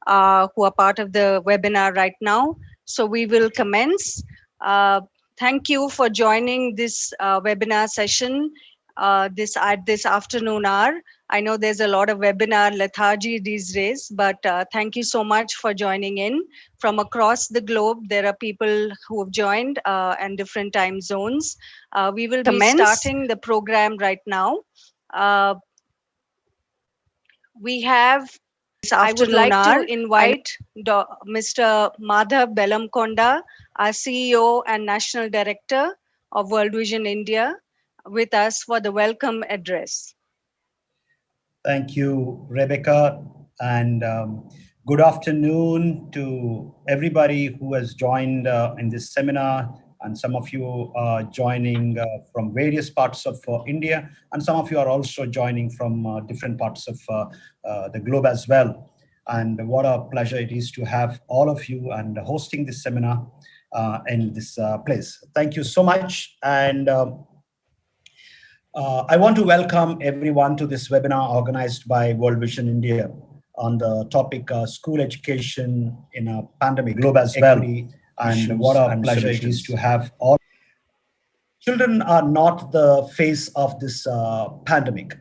who are part of the webinar right now. So we will commence. Uh, Thank you for joining this webinar session at this afternoon hour. I know there's a lot of webinar lethargy these days, but thank you so much for joining in. From across the globe, there are people who have joined and different time zones. We will be starting the program right now. Uh, we have this I would like to invite Mr. Madhav Bellamkonda, our CEO and National Director of World Vision India, with us for the welcome address. Thank you, Rebecca, and good afternoon to everybody who has joined in this seminar, and some of you are joining from various parts of India, and some of you are also joining from different parts of the globe as well. And what a pleasure it is to have all of you and hosting this seminar in this place. Thank you so much. And I want to welcome everyone to this webinar organized by World Vision India on the topic school education in a pandemic, globe as well. And what a pleasure it is to have all. Children are not the face of this pandemic,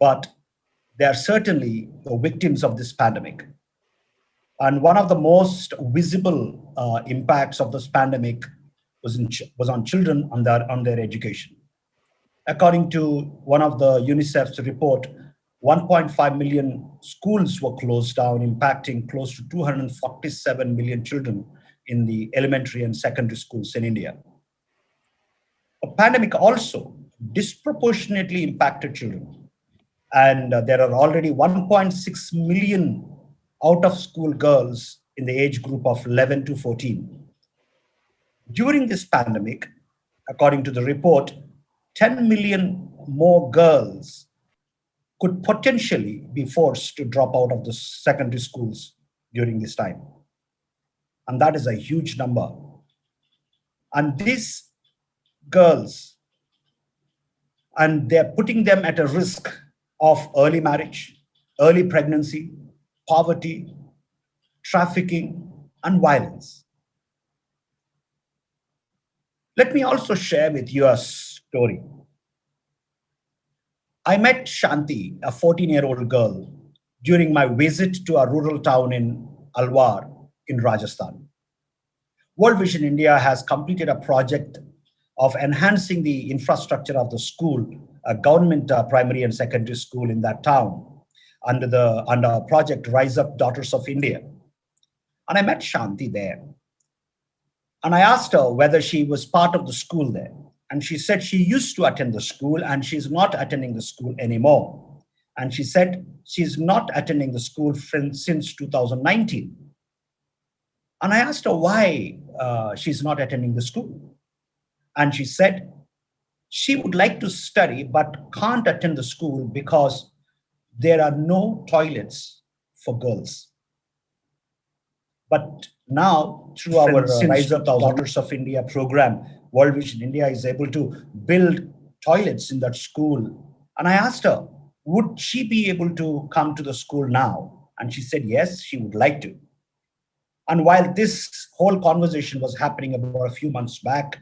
but they are certainly the victims of this pandemic. And one of the most visible impacts of this pandemic was on children on their education. According to one of the UNICEF's report, 1.5 million schools were closed down, impacting close to 247 million children in the elementary and secondary schools in India. A pandemic also disproportionately impacted children. And there are already 1.6 million out-of-school girls in the age group of 11 to 14. During this pandemic, according to the report, 10 million more girls could potentially be forced to drop out of the secondary schools during this time. And that is a huge number. And these girls, and they're putting them at a risk of early marriage, early pregnancy, poverty, trafficking, and violence. Let me also share with you a story. I met Shanti, a 14-year-old girl, during my visit to a rural town in Alwar in Rajasthan. World Vision India has completed a project of enhancing the infrastructure of the school, a government primary and secondary school in that town, under project Rise Up Daughters of India. And I met Shanti there. And I asked her whether she was part of the school there. And she said she used to attend the school and she's not attending the school anymore. And she said she's not attending the school since 2019. And I asked her why she's not attending the school. And she said she would like to study but can't attend the school because there are no toilets for girls. But now, through our Rise Up Daughters of India program, World Vision India is able to build toilets in that school. And I asked her, would she be able to come to the school now? And she said, yes, she would like to. And while this whole conversation was happening about a few months back,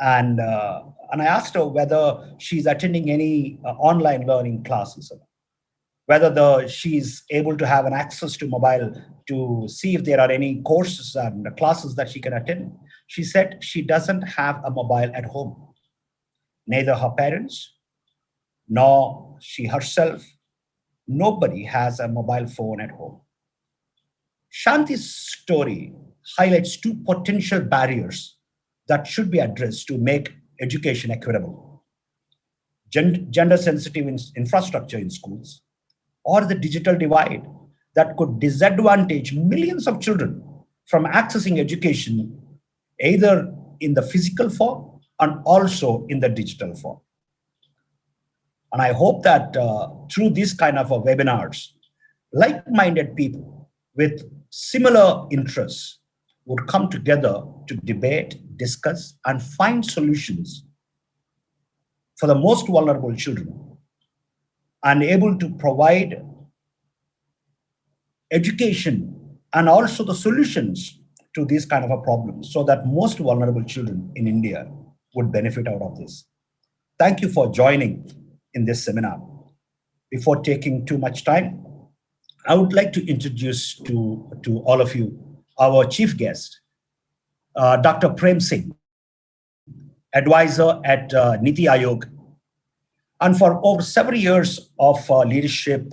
and I asked her whether she's attending any online learning classes, whether she's able to have an access to mobile to see if there are any courses and classes that she can attend. She said she doesn't have a mobile at home. Neither her parents, nor she herself, nobody has a mobile phone at home. Shanti's story highlights two potential barriers that should be addressed to make education equitable: gender-sensitive infrastructure in schools, or the digital divide that could disadvantage millions of children from accessing education, either in the physical form and also in the digital form. And I hope that through these kind of webinars, like-minded people with similar interests would come together to debate, discuss, and find solutions for the most vulnerable children, and able to provide education and also the solutions to these kind of a problems so that most vulnerable children in India would benefit out of this. Thank you for joining in this seminar. Before taking too much time, I would like to introduce to all of you our chief guest, Dr. Prem Singh, advisor at Niti Aayog, and for over several years of leadership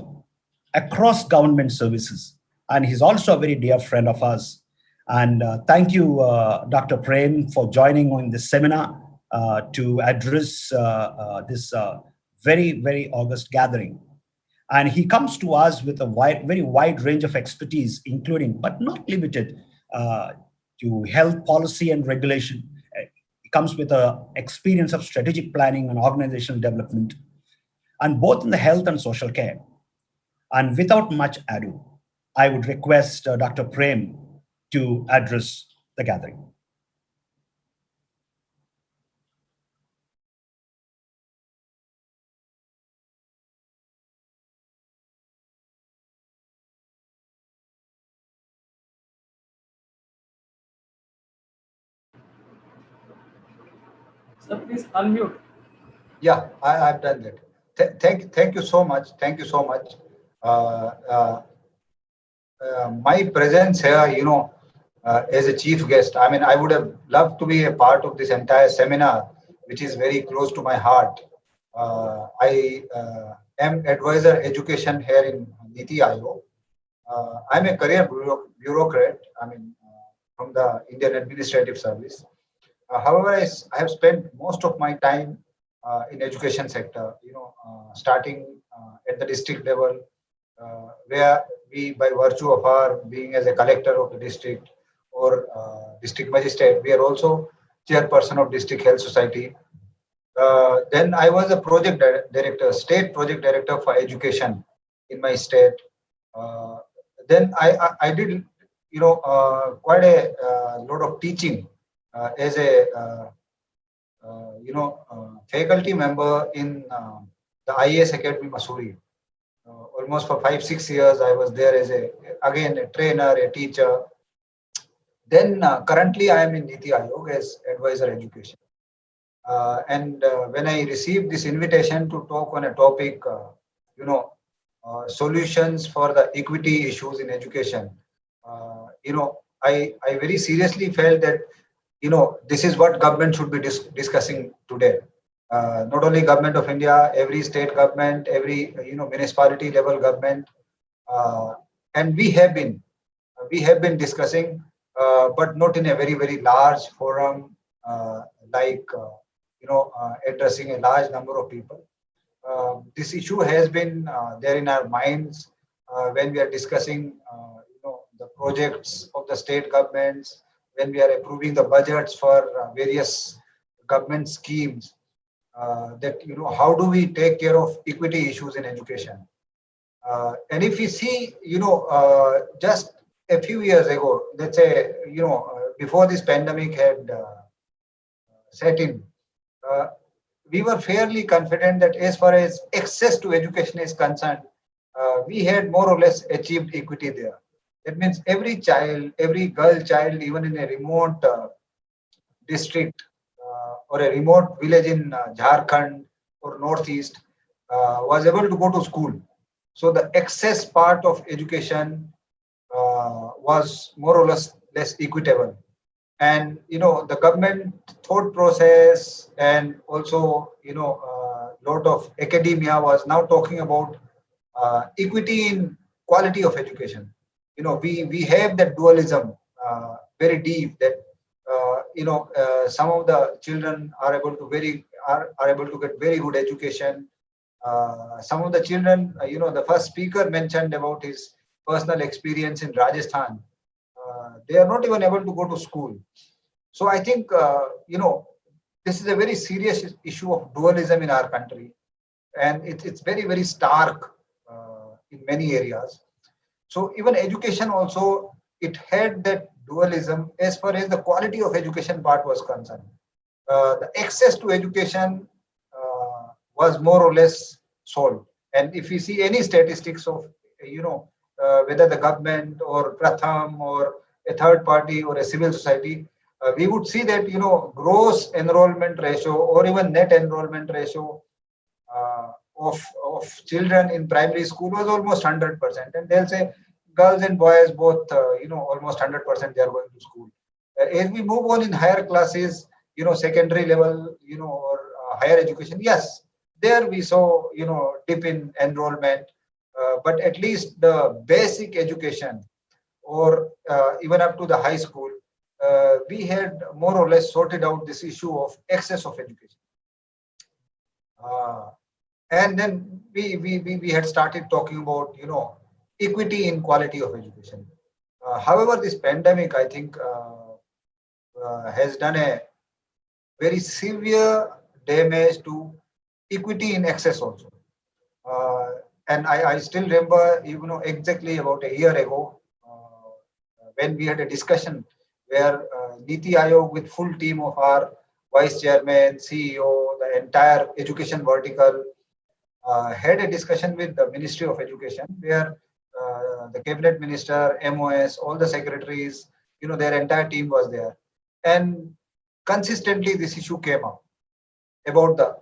across government services. And he's also a very dear friend of ours. And thank you, Dr. Prem, for joining on this seminar to address this very august gathering. And he comes to us with a very wide range of expertise, including, but not limited, uh, to health policy and regulation. He comes with a experience of strategic planning and organizational development, and both in the health and social care. And without much ado, I would request Dr. Prem to address the gathering. Sir, please unmute. Yeah, I've done that. Thank you so much. Thank you so much. Uh, uh, my presence here, as a chief guest, I mean, I would have loved to be a part of this entire seminar, which is very close to my heart. I am advisor education here in Niti Aayog. I'm a career bureaucrat, I mean, from the Indian Administrative Service. However, I have spent most of my time in education sector, starting at the district level, where we, by virtue of our being as a collector of the district or district magistrate, we are also chairperson of district health society. Then I was a project director, state project director for education in my state. Uh, then I did, quite a lot of teaching as a faculty member in the IAS Academy Missouri. Almost for 5-6 years, I was there as a trainer, a teacher. Then currently, I am in Niti Aayog as advisor education. And when I received this invitation to talk on a topic, solutions for the equity issues in education, I very seriously felt that this is what government should be discussing today. Not only government of India, every state government, every municipality level government, and we have been discussing, but not in a very large forum, like addressing a large number of people. This issue has been there in our minds when we are discussing, the projects of the state governments, when we are approving the budgets for various government schemes. That how do we take care of equity issues in education? And if we see, just a few years ago, let's say, before this pandemic had set in, uh, we were fairly confident that as far as access to education is concerned, we had more or less achieved equity there. That means every child, every girl child, even in a remote district or a remote village in Jharkhand or Northeast, was able to go to school. So the access part of education was more or less equitable. And the government thought process, and also lot of academia was now talking about equity in quality of education. We have that dualism very deep, that some of the children are able to get very good education. Some of the children, the first speaker mentioned about his personal experience in Rajasthan. They are not even able to go to school. So I think, this is a very serious issue of dualism in our country. And it's very stark in many areas. So even education also, it had that dualism as far as the quality of education part was concerned. The access to education was more or less solved. And if we see any statistics of, whether the government or Pratham or a third party or a civil society, we would see that gross enrollment ratio or even net enrollment ratio uh, of children in primary school was almost 100%, and they'll say girls and boys both almost 100% they are going to school. As we move on in higher classes, secondary level, or higher education, yes, there we saw dip in enrollment, but at least the basic education or even up to the high school, we had more or less sorted out this issue of excess of education. Uh, and then we had started talking about equity in quality of education. However, this pandemic, I think, has done a very severe damage to equity in access also. Uh, and I still remember, exactly about a year ago, when we had a discussion where Niti Ayog with full team of our vice chairman, CEO, the entire education vertical, had a discussion with the Ministry of Education, where the cabinet minister, MOS, all the secretaries, their entire team was there, and consistently this issue came up about the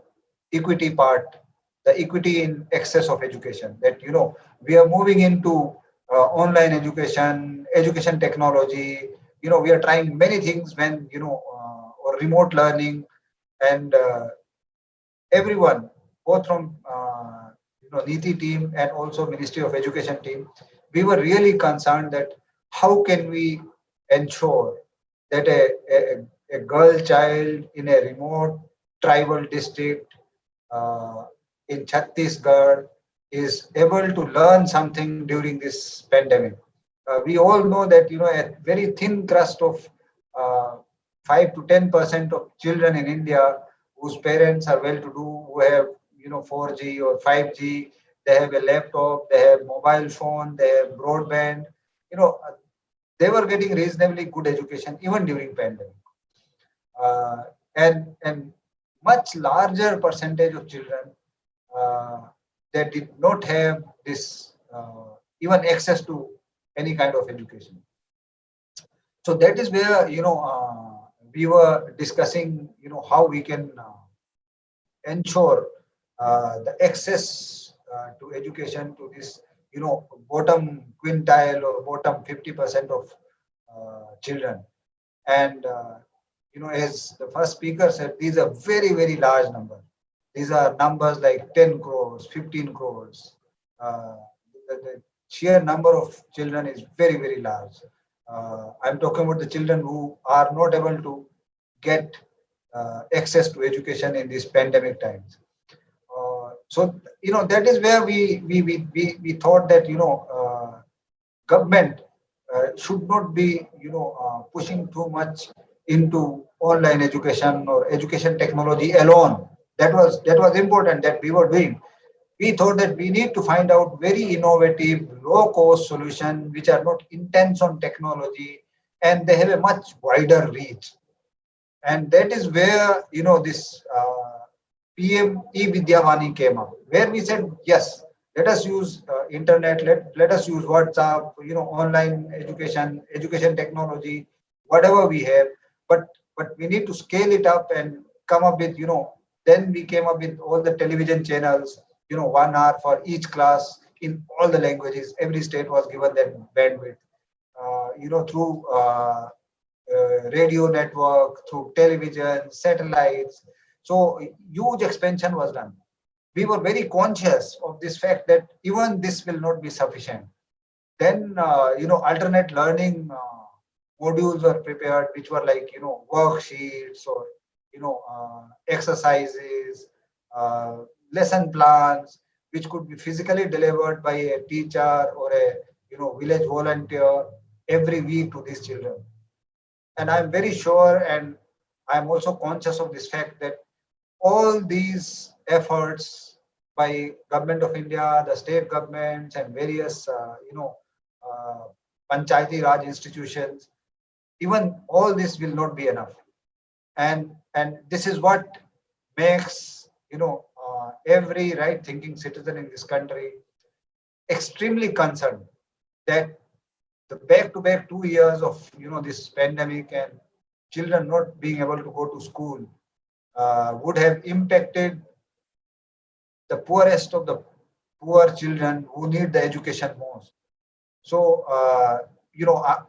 equity part, the equity in access of education. That we are moving into online education, education technology. We are trying many things when or remote learning, and everyone, both from Niti team and also Ministry of Education team, we were really concerned that how can we ensure that a girl child in a remote tribal district uh, in Chhattisgarh is able to learn something during this pandemic. We all know that a very thin crust of uh, 5 to 10% of children in India whose parents are well-to-do, who have 4G or 5G, they have a laptop, they have mobile phone, they have broadband. You know, they were getting reasonably good education even during pandemic, uh, and much larger percentage of children uh, that did not have this even access to any kind of education. So that is where we were discussing how we can ensure the access to education to this bottom quintile or bottom 50% of children. And as the first speaker said, these are very, very large numbers. These are numbers like 10 crores, 15 crores. uh, the sheer number of children is very, very large. I'm talking about the children who are not able to get access to education in these pandemic times. So that is where we thought that government should not be pushing too much into online education or education technology alone. That was important that we were doing. We thought that we need to find out very innovative, low cost solution which are not intense on technology, and they have a much wider reach. And that is where this PM e-Vidyavani came up, where we said yes, let us use internet, let us use WhatsApp, online education, education technology, whatever we have, but we need to scale it up and come up with then we came up with all the television channels, 1 hour for each class in all the languages. Every state was given that bandwidth, through radio network, through television, satellites. So huge expansion was done. We were very conscious of this fact that even this will not be sufficient. Then alternate learning modules were prepared, which were like worksheets or exercises, uh, lesson plans, which could be physically delivered by a teacher or a village volunteer every week to these children. And I'm very sure, and I'm also conscious of this fact that all these efforts by government of India, the state governments, and various uh, panchayati raj institutions, even all this will not be enough. And this is what makes every right thinking citizen in this country extremely concerned that the back-to-back 2 years of this pandemic and children not being able to go to school would have impacted the poorest of the poor children who need the education most. So,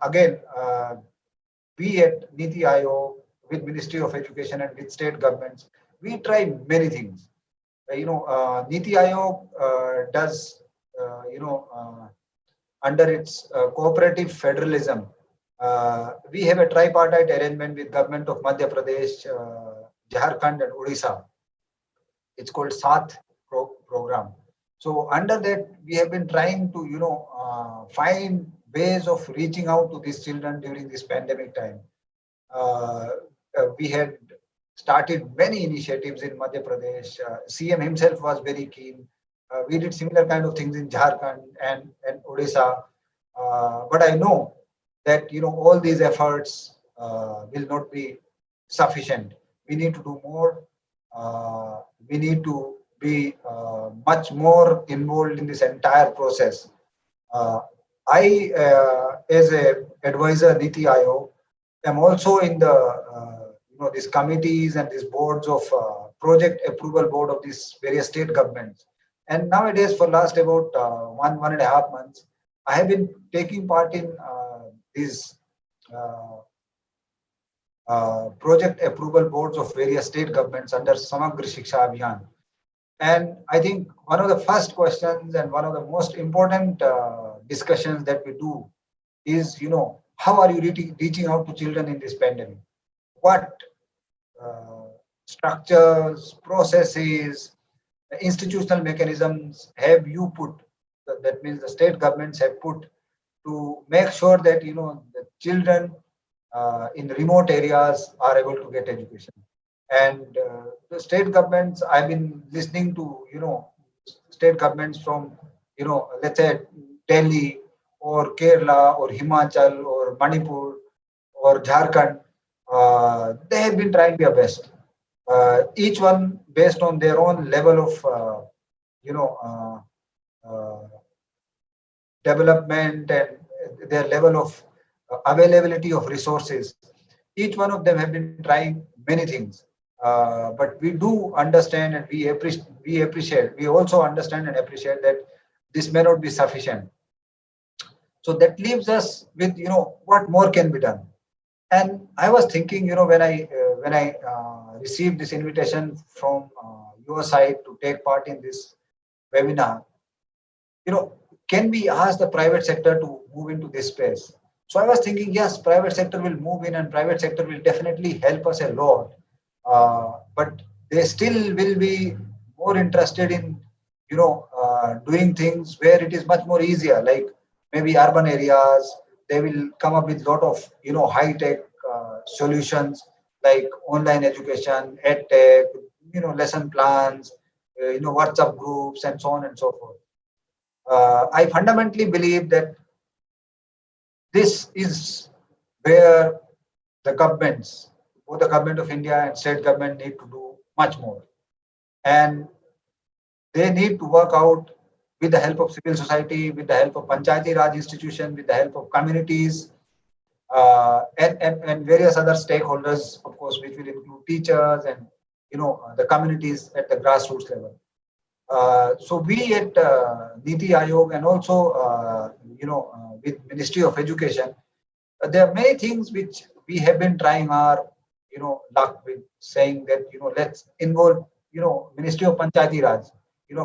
again, we at Niti Aayog, with Ministry of Education and with state governments, we try many things. Niti Aayog does, under its cooperative federalism, we have a tripartite arrangement with government of Madhya Pradesh, Jharkhand and Odisha. It's called Saath program. So under that, we have been trying to, find ways of reaching out to these children during this pandemic time. We had started many initiatives in Madhya Pradesh. CM himself was very keen. We did similar kind of things in Jharkhand and Odisha. But I know that all these efforts will not be sufficient. We need to do more. We need to be much more involved in this entire process. I, as a advisor, Niti Aayog, am also in the these committees and these boards of project approval board of these various state governments. And nowadays, for last about 1.5 months, I have been taking part in these project approval boards of various state governments under Samagra Shiksha Abhiyan. And I think one of the first questions and one of the most important discussions that we do is, how are you reaching out to children in this pandemic? What structures, processes, institutional mechanisms have you put? That means the state governments have put to make sure that the children in remote areas are able to get education. And the state governments, I've been listening to state governments from let's say Delhi or Kerala or Himachal or Manipur or Jharkhand. They have been trying their best. Each one based on their own level of development and their level of availability of resources. Each one of them have been trying many things. But we do understand and we appreciate, we also understand and appreciate that this may not be sufficient. So that leaves us with, what more can be done. And I was thinking, when I received this invitation from your side to take part in this webinar, can we ask the private sector to move into this space? So I was thinking, yes, private sector will move in and private sector will definitely help us a lot. But they still will be more interested in, doing things where it is much more easier, like maybe urban areas. They will come up with a lot of, high-tech solutions like online education, ed-tech, lesson plans, WhatsApp groups, and so on and so forth. I fundamentally believe that this is where the governments, both the government of India and state government, need to do much more. And they need to work out with the help of civil society, with the help of Panchayati Raj institution, with the help of communities, and various other stakeholders, of course, which will include teachers and the communities at the grassroots level. So we at Niti Aayog and also with Ministry of Education, there are many things which we have been trying our luck with, saying that let's involve Ministry of Panchayati Raj.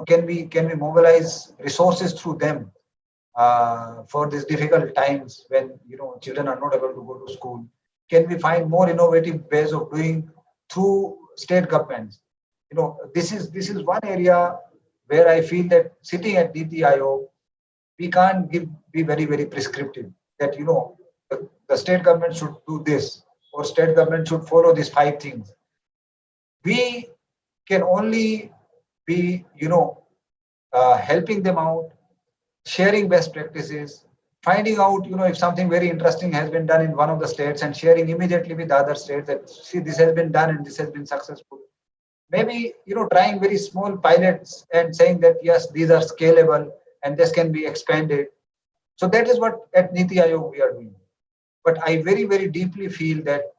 Can we mobilize resources through them for these difficult times when children are not able to go to school? Can we find more innovative ways of doing through state governments? This is one area where I feel that sitting at Niti Aayog, we can't be very, very prescriptive that the state government should do this or state government should follow these 5 things. We can only be helping them out, sharing best practices, finding out if something very interesting has been done in one of the states and sharing immediately with the other states that see this has been done and this has been successful. Maybe trying very small pilots and saying that yes, these are scalable and this can be expanded. So that is what at Niti Aayog we are doing. But I very, very deeply feel that,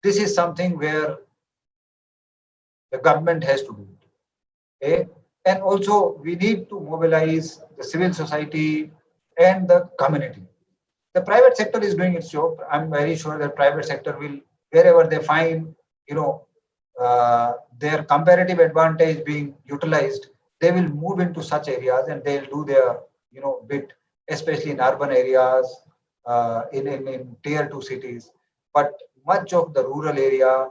this is something where the government has to do it. And also we need to mobilize the civil society and the community. The private sector is doing its job. I'm very sure that private sector will, wherever they find, you know, their comparative advantage being utilized, they will move into such areas and they'll do their, bit, especially in urban areas, in tier two cities. But much of the rural area,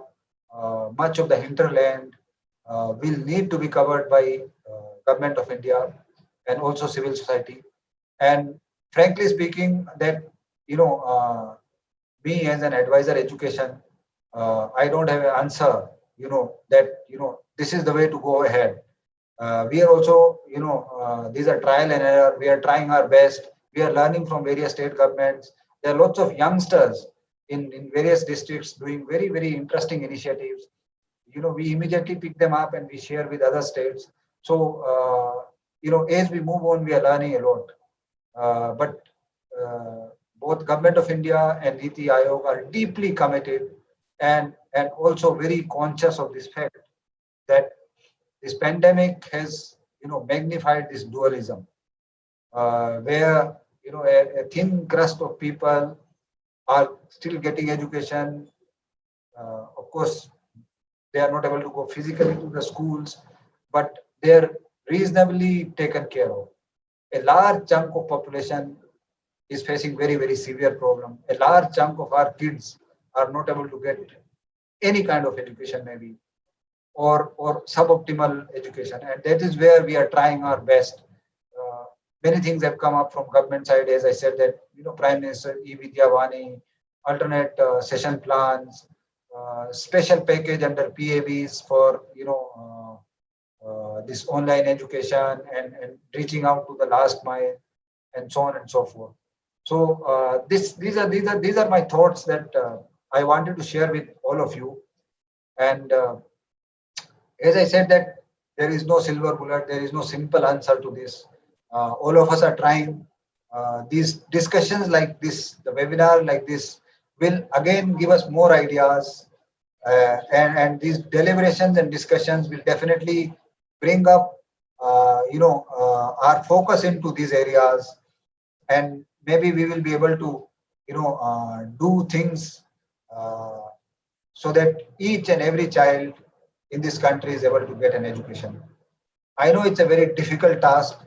much of the hinterland will need to be covered by government of India and also civil society. And frankly speaking, that you know, me as an advisor education, I don't have an answer. That this is the way to go ahead. We are also, these are trial and error. We are trying our best. We are learning from various state governments. There are lots of youngsters in various districts doing very, very interesting initiatives. We immediately pick them up and we share with other states. So, as we move on, we are learning a lot. But both Government of India and Niti Aayog are deeply committed and also very conscious of this fact that this pandemic has magnified this dualism, where a thin crust of people are still getting education. Of course, they are not able to go physically to the schools, but they are reasonably taken care of. A large chunk of population is facing very, very severe problem. A large chunk of our kids are not able to get any kind of education, maybe, or suboptimal education, and that is where we are trying our best. Uh, Many things have come up from government side, as I said that Prime Minister E-Vidyavani, alternate session plans, special package under PABs for this online education and reaching out to the last mile and so on and so forth. So these are my thoughts that I wanted to share with all of you. And as I said that there is no silver bullet, there is no simple answer to this. All of us are trying. These discussions like this, the webinar like this, will again give us more ideas, and these deliberations and discussions will definitely bring up, our focus into these areas, and maybe we will be able to, do things uh, so that each and every child in this country is able to get an education. I know it's a very difficult task,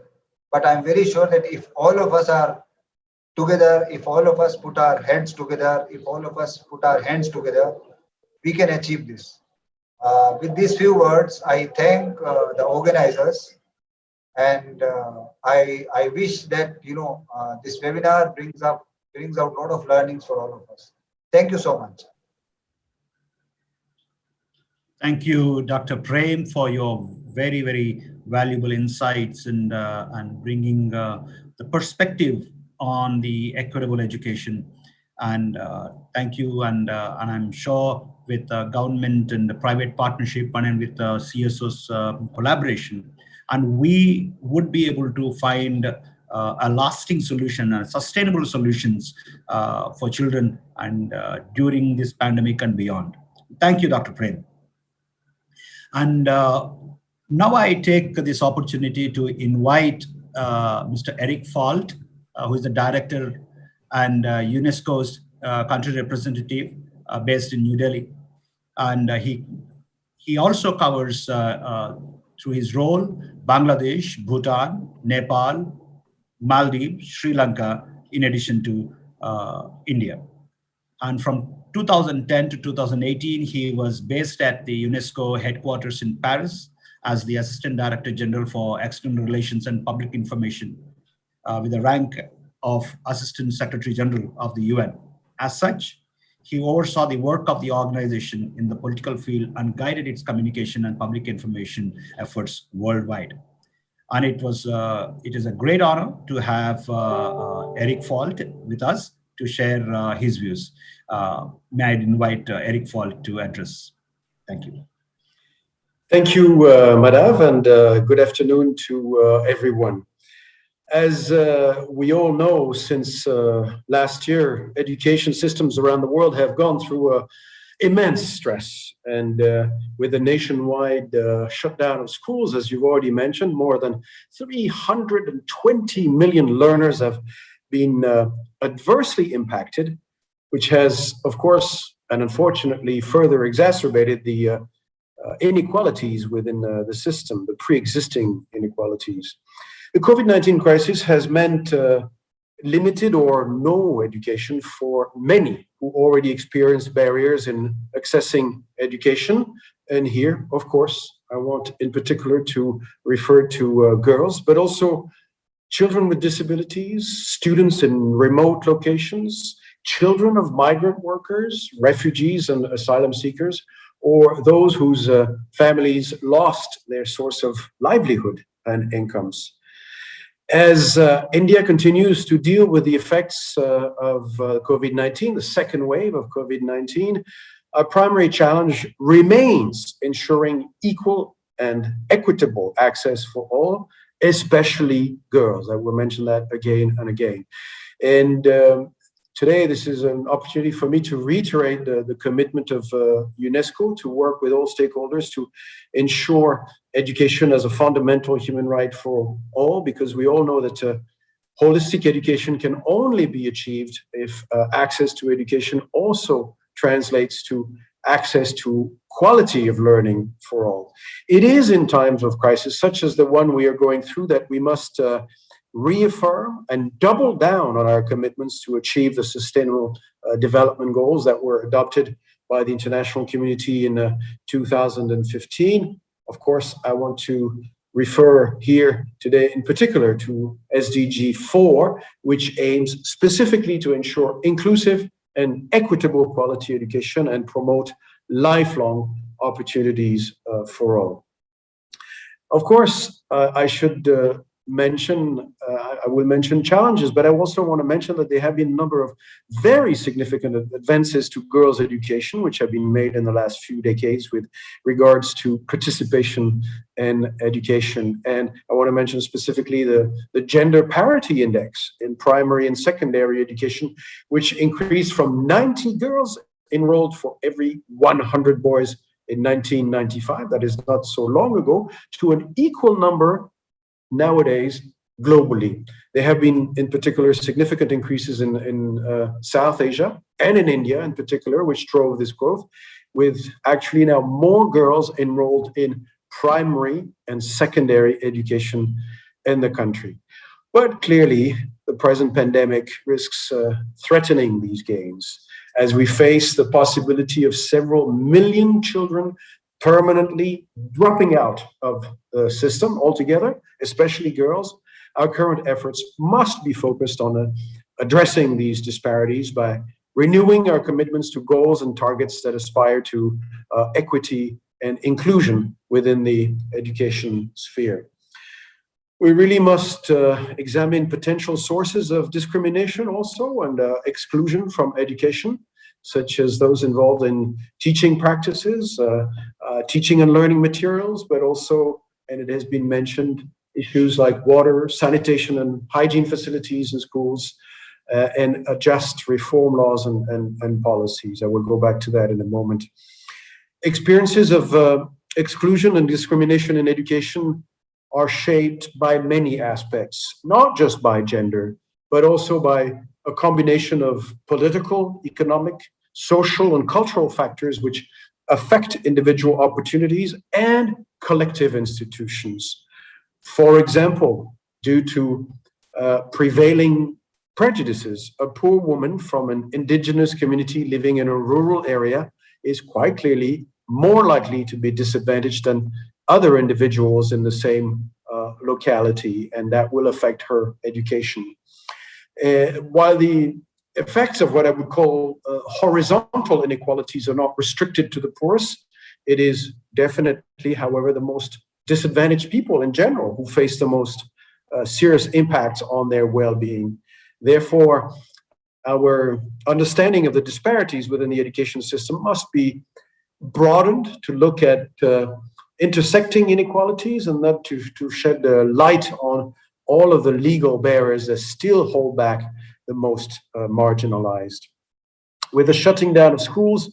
but I'm very sure that if all of us are together, if all of us put our heads together, if all of us put our hands together, we can achieve this. With these few words, I thank the organizers, and I wish that this webinar brings out a lot of learnings for all of us. Thank you so much. Thank you, Dr. Prem, for your very, very valuable insights and bringing the perspective on the equitable education. And thank you. And I'm sure with government and the private partnership and with CSO's collaboration, and we would be able to find a lasting solution, sustainable solutions for children and during this pandemic and beyond. Thank you, Dr. Prem. And now I take this opportunity to invite Mr. Eric Falt, who is the director and UNESCO's country representative based in New Delhi. And he also covers, through his role, Bangladesh, Bhutan, Nepal, Maldives, Sri Lanka, in addition to India. And from 2010 to 2018, he was based at the UNESCO headquarters in Paris as the Assistant Director General for External Relations and Public Information, with the rank of Assistant Secretary General of the UN. As such, he oversaw the work of the organization in the political field and guided its communication and public information efforts worldwide. And it is a great honor to have Eric Falt with us to share his views. May I invite Eric Falt to address? Thank you. Thank you, Madhav, and good afternoon to everyone. As we all know, since last year, education systems around the world have gone through immense stress. And with the nationwide shutdown of schools, as you've already mentioned, more than 320 million learners have been adversely impacted, which has, of course, and unfortunately further exacerbated the inequalities within the system, the pre-existing inequalities. The COVID-19 crisis has meant limited or no education for many who already experienced barriers in accessing education. And here, of course, I want in particular to refer to girls, but also children with disabilities, students in remote locations, children of migrant workers, refugees and asylum seekers, or those whose families lost their source of livelihood and incomes. As India continues to deal with the effects of COVID-19, the second wave of COVID-19, our primary challenge remains ensuring equal and equitable access for all, especially girls. I will mention that again and again. And today, this is an opportunity for me to reiterate the commitment of UNESCO to work with all stakeholders to ensure education as a fundamental human right for all, because we all know that holistic education can only be achieved if access to education also translates to access to quality of learning for all. It is in times of crisis, such as the one we are going through, that we must reaffirm and double down on our commitments to achieve the sustainable development goals that were adopted by the international community in 2015. Of course, I want to refer here today in particular to SDG 4, which aims specifically to ensure inclusive and equitable quality education and promote lifelong opportunities for all. Of course, I should I will mention challenges, but I also want to mention that there have been a number of very significant advances to girls' education, which have been made in the last few decades with regards to participation in education. And I want to mention specifically the gender parity index in primary and secondary education, which increased from 90 girls enrolled for every 100 boys in 1995, that is not so long ago, to an equal number nowadays globally. There have been, in particular, significant increases in South Asia and in India in particular, which drove this growth, with actually now more girls enrolled in primary and secondary education in the country. But clearly, the present pandemic risks threatening these gains as we face the possibility of several million children permanently dropping out of the system altogether, especially girls. Our current efforts must be focused on addressing these disparities by renewing our commitments to goals and targets that aspire to equity and inclusion within the education sphere. We really must examine potential sources of discrimination also and exclusion from education, such as those involved in teaching practices, teaching and learning materials, but also, and it has been mentioned, issues like water, sanitation and hygiene facilities in schools, and just reform laws and policies. I will go back to that in a moment. Experiences of exclusion and discrimination in education are shaped by many aspects, not just by gender, but also by a combination of political, economic, social, and cultural factors which affect individual opportunities and collective institutions. For example, due to prevailing prejudices, a poor woman from an indigenous community living in a rural area is quite clearly more likely to be disadvantaged than other individuals in the same locality, and that will affect her education. While the effects of what I would call horizontal inequalities are not restricted to the poorest, it is definitely, however, the most disadvantaged people in general who face the most serious impacts on their well-being. Therefore, our understanding of the disparities within the education system must be broadened to look at intersecting inequalities and not to shed light on all of the legal barriers that still hold back the most marginalized. With the shutting down of schools,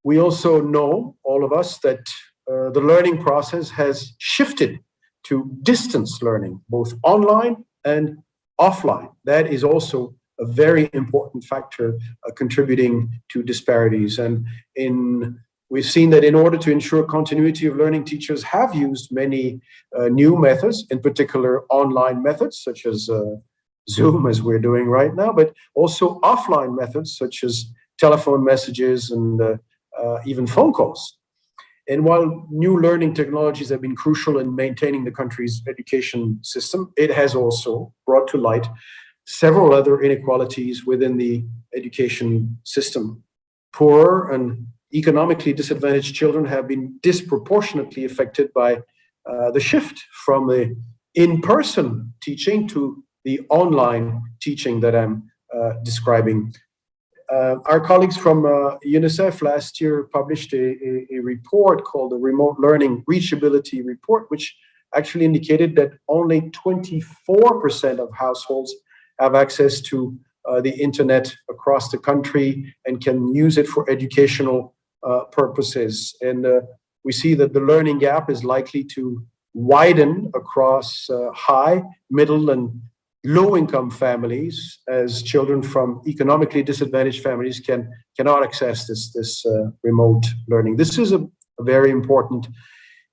we also know, all of us, that the learning process has shifted to distance learning, both online and offline. That is also a very important factor contributing to disparities. And we've seen that in order to ensure continuity of learning, teachers have used many new methods, in particular online methods, such as Zoom, as we're doing right now, but also offline methods, such as telephone messages and even phone calls. And while new learning technologies have been crucial in maintaining the country's education system, it has also brought to light several other inequalities within the education system. Poor and economically disadvantaged children have been disproportionately affected by the shift from the in-person teaching to the online teaching that I'm describing. Our colleagues from UNICEF last year published a report called the Remote Learning Reachability Report, which actually indicated that only 24% of households have access to the internet across the country and can use it for educational purposes. And we see that the learning gap is likely to widen across high, middle, and low-income families, as children from economically disadvantaged families cannot access this remote learning. This is a very important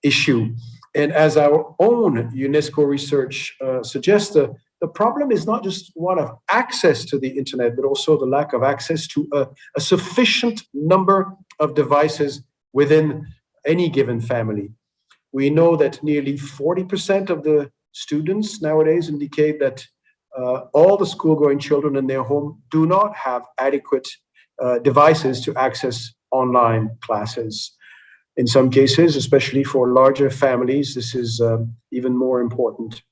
issue. And as our own UNESCO research suggests, the problem is not just one of access to the internet, but also the lack of access to a sufficient number of devices within any given family. We know that nearly 40% of the students nowadays indicate that all the school-going children in their home do not have adequate devices to access online classes. In some cases, especially for larger families, this is even more important.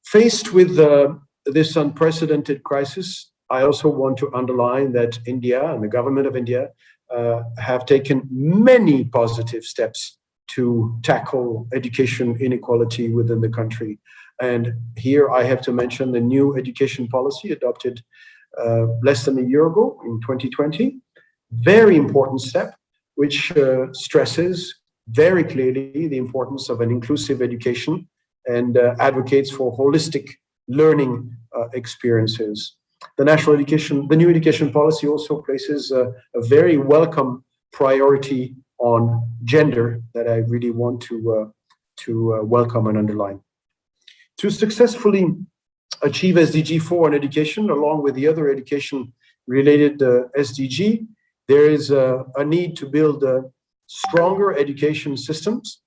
Faced with this unprecedented crisis, I also want to underline that India and the government of India have taken many positive steps to tackle education inequality within the country. And here I have to mention the new education policy adopted less than a year ago in 2020. Very important step, which stresses very clearly the importance of an inclusive education and advocates for holistic learning experiences. The new education policy also places a very welcome priority on gender that I really want to welcome and underline. To successfully achieve SDG 4 in education, along with the other education-related SDG, there is a need to build stronger education systems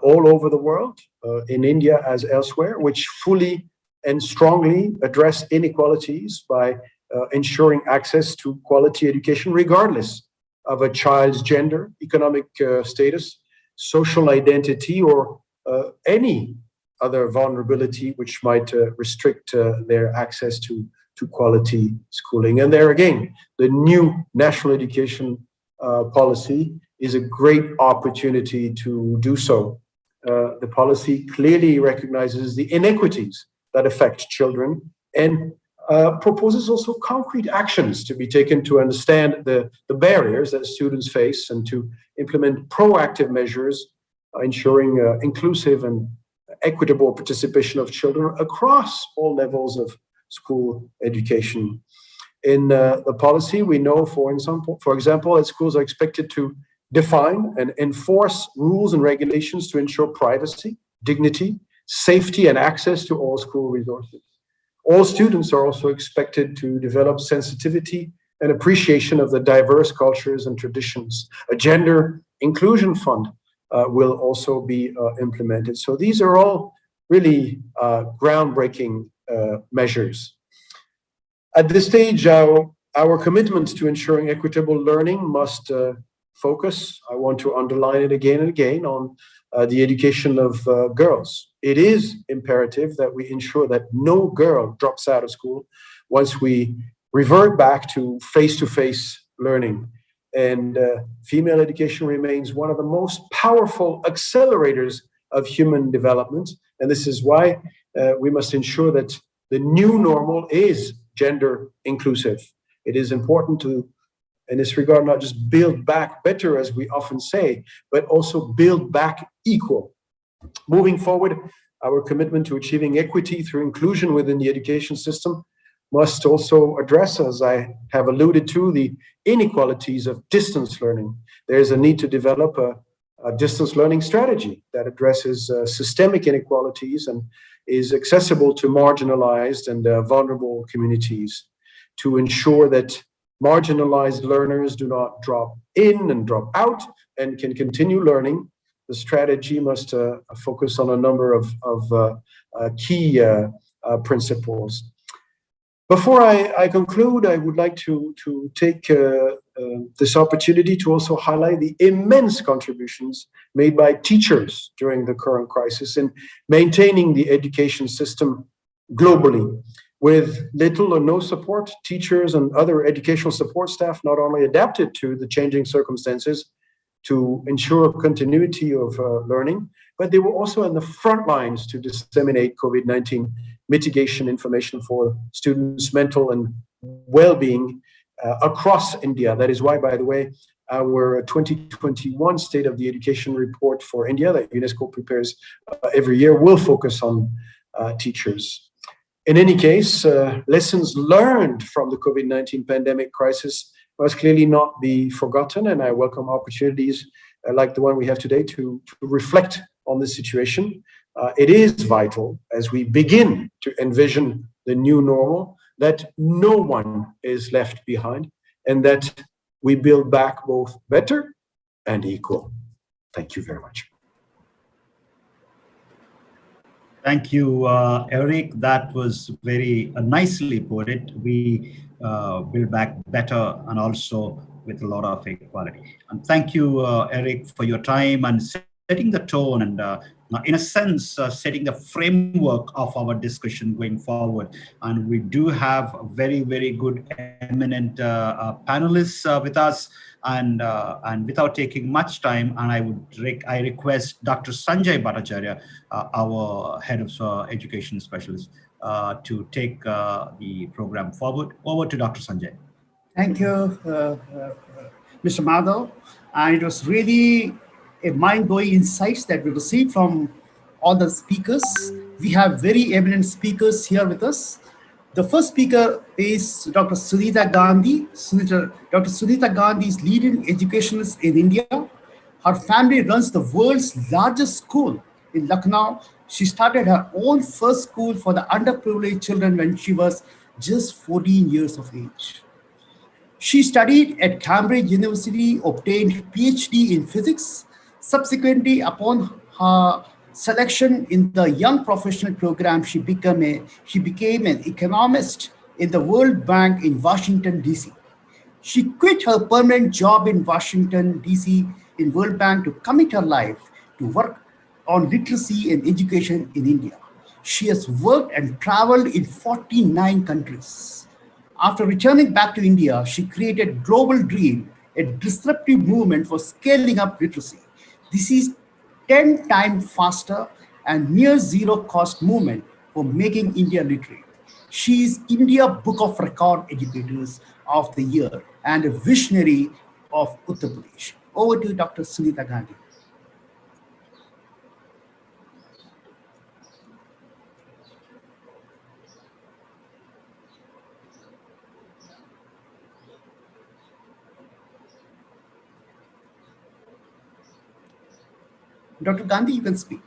all over the world, in India as elsewhere, which fully and strongly address inequalities by ensuring access to quality education, regardless of a child's gender, economic status, social identity, or any other vulnerability which might restrict their access to quality schooling. And there again, the new national education policy is a great opportunity to do so. The policy clearly recognizes the inequities that affect children and proposes also concrete actions to be taken to understand the barriers that students face and to implement proactive measures ensuring inclusive and equitable participation of children across all levels of school education. In the policy, we know, for example, that schools are expected to define and enforce rules and regulations to ensure privacy, dignity, safety, and access to all school resources. All students are also expected to develop sensitivity and appreciation of the diverse cultures and traditions. A gender inclusion fund will also be implemented. So these are all really groundbreaking measures. At this stage, our commitment to ensuring equitable learning must focus, I want to underline it again and again, on the education of girls. It is imperative that we ensure that no girl drops out of school once we revert back to face-to-face learning. And female education remains one of the most powerful accelerators of human development. And this is why we must ensure that the new normal is gender inclusive. It is important to, in this regard, not just build back better, as we often say, but also build back equal. Moving forward, our commitment to achieving equity through inclusion within the education system must also address, as I have alluded to, the inequalities of distance learning. There is a need to develop a distance learning strategy that addresses systemic inequalities and is accessible to marginalized and vulnerable communities, to ensure that marginalized learners do not drop in and drop out and can continue learning. The strategy must focus on a number of key principles. Before I conclude, I would like to take this opportunity to also highlight the immense contributions made by teachers during the current crisis in maintaining the education system globally. With little or no support, teachers and other educational support staff not only adapted to the changing circumstances to ensure continuity of learning, but they were also in the front lines to disseminate COVID-19 mitigation information for students' mental and well-being across India. That is why, by the way, our 2021 State of the Education report for India that UNESCO prepares every year will focus on teachers. In any case, lessons learned from the COVID-19 pandemic crisis must clearly not be forgotten, and I welcome opportunities like the one we have today to reflect on this situation. It is vital, as we begin to envision the new normal, that no one is left behind and that we build back both better and equal. Thank you very much. Thank you, Eric. That was very nicely put it. We build back better and also with a lot of equality. And thank you, Eric, for your time and setting the tone and in a sense, setting the framework of our discussion going forward. And we do have very, very good eminent panelists with us. And without taking much time, and I request Dr. Sanjay Bhattacharya, our head of education specialist, to take the program forward. Over to Dr. Sanjay. Thank you, Mr. Madhav. And it was really a mind-blowing insights that we received from all the speakers. We have very eminent speakers here with us. The first speaker is Dr. Sunita Gandhi. Dr. Sunita Gandhi is leading educationist in India. Her family runs the world's largest school in Lucknow. She started her own first school for the underprivileged children when she was just 14 years of age. She studied at Cambridge University, obtained PhD in physics. Subsequently, upon her selection in the Young Professional Program, she became an economist in the World Bank in Washington, D.C. She quit her permanent job in Washington, D.C. in World Bank to commit her life to work on literacy and education in India. She has worked and traveled in 49 countries. After returning back to India, she created Global Dream, a disruptive movement for scaling up literacy. This is 10 times faster and near zero cost movement for making India literate. She is India Book of Record Educators of the Year and a visionary of Uttar Pradesh. Over to Dr. Sunita Gandhi. Dr. Gandhi, you can speak.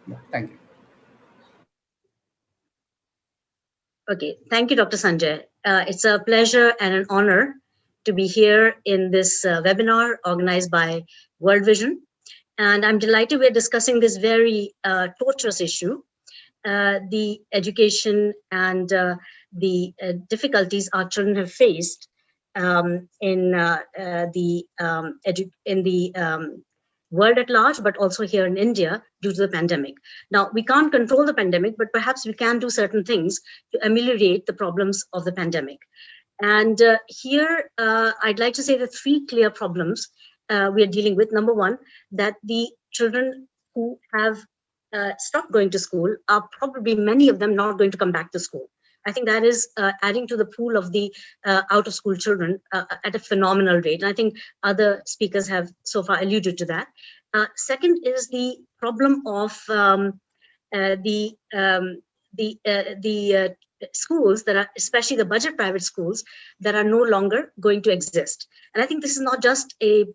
Yeah, thank you. Okay, thank you, Dr. Sanjay. It's a pleasure and an honor to be here in this webinar organized by World Vision. And I'm delighted we're discussing this very torturous issue, the education and the difficulties our children have faced in the world at large, but also here in India due to the pandemic. Now, we can't control the pandemic, but perhaps we can do certain things to ameliorate the problems of the pandemic. And here, I'd like to say the three clear problems we are dealing with. Number one, that the children who have stop going to school are probably many of them not going to come back to school. I think that is adding to the pool of the out of school children at a phenomenal rate. And I think other speakers have so far alluded to that. Second is the problem of the schools that are, especially the budget private schools, that are no longer going to exist. And I think this is not just a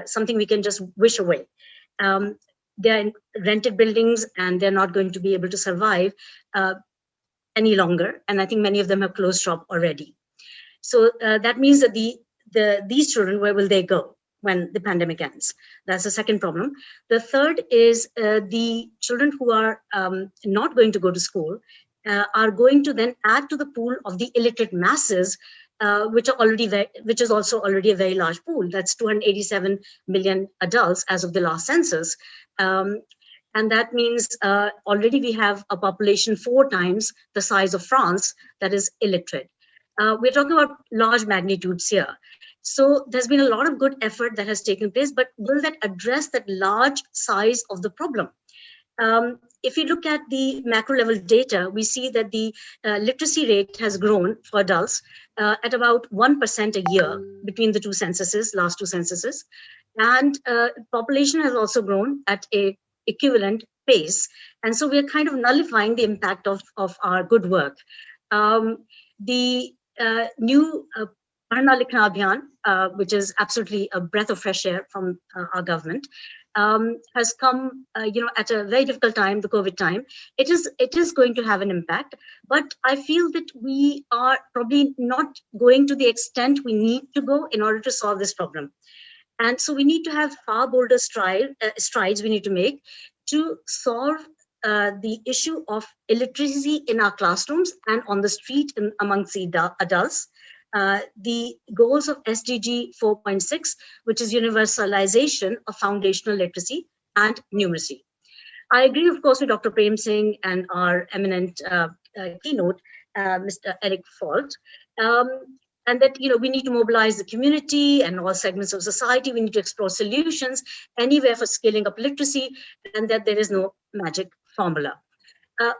something we can just wish away. They're in rented buildings and they're not going to be able to survive any longer. And I think many of them have closed shop already. So that means that these children, where will they go when the pandemic ends? That's the second problem. The third is the children who are not going to go to school are going to then add to the pool of the illiterate masses, which is also already a very large pool. That's 287 million adults as of the last census. And that means already we have a population 4 times the size of France that is illiterate. We're talking about large magnitudes here. So there's been a lot of good effort that has taken place, but will that address that large size of the problem? If you look at the macro level data, we see that the literacy rate has grown for adults at about 1% a year between the last two censuses. And population has also grown at a equivalent pace. And so we're kind of nullifying the impact of our good work. The new Padhna Likhna Abhiyan, which is absolutely a breath of fresh air from our government, has come at a very difficult time, the COVID time. It is going to have an impact, but I feel that we are probably not going to the extent we need to go in order to solve this problem. And so we need to have far bolder strides we need to make to solve the issue of illiteracy in our classrooms and on the street amongst the adults. The goals of SDG 4.6, which is universalization of foundational literacy and numeracy. I agree, of course, with Dr. Prem Singh and our eminent keynote, Mr. Eric Falt, and that we need to mobilize the community and all segments of society. We need to explore solutions anywhere for scaling up literacy, and that there is no magic formula.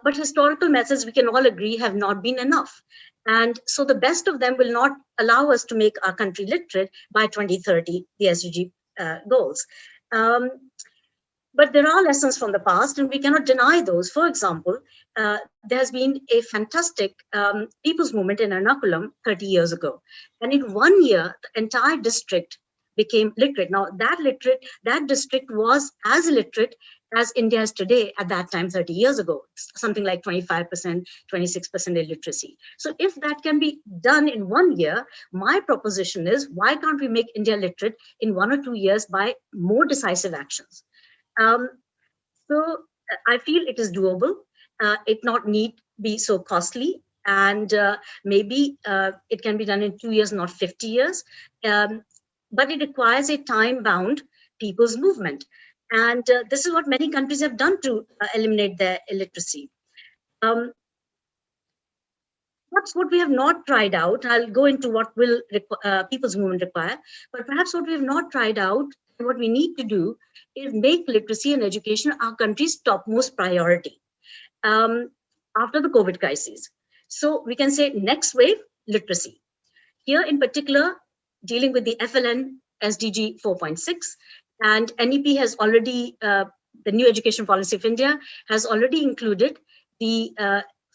But historical methods, we can all agree, have not been enough. And so the best of them will not allow us to make our country literate by 2030, the SDG goals. But there are lessons from the past, and we cannot deny those. For example, there has been a fantastic people's movement in Ernakulam 30 years ago. And in 1 year, the entire district became literate. Now, that district was as illiterate as India is today at that time 30 years ago, something like 25%, 26% illiteracy. So if that can be done in 1 year, my proposition is, why can't we make India literate in 1 or 2 years by more decisive actions? So I feel it is doable. It not need be so costly, and maybe it can be done in 2 years, not 50 years. But it requires a time-bound people's movement. And this is what many countries have done to eliminate their illiteracy. That's what we have not tried out. I'll go into what will people's movement require, but perhaps what we have not tried out, and what we need to do, is make literacy and education our country's topmost priority after the COVID crisis. So we can say next wave, literacy. Here in particular, dealing with the FLN SDG 4.6, and NEP has already, the new education policy of India has already included the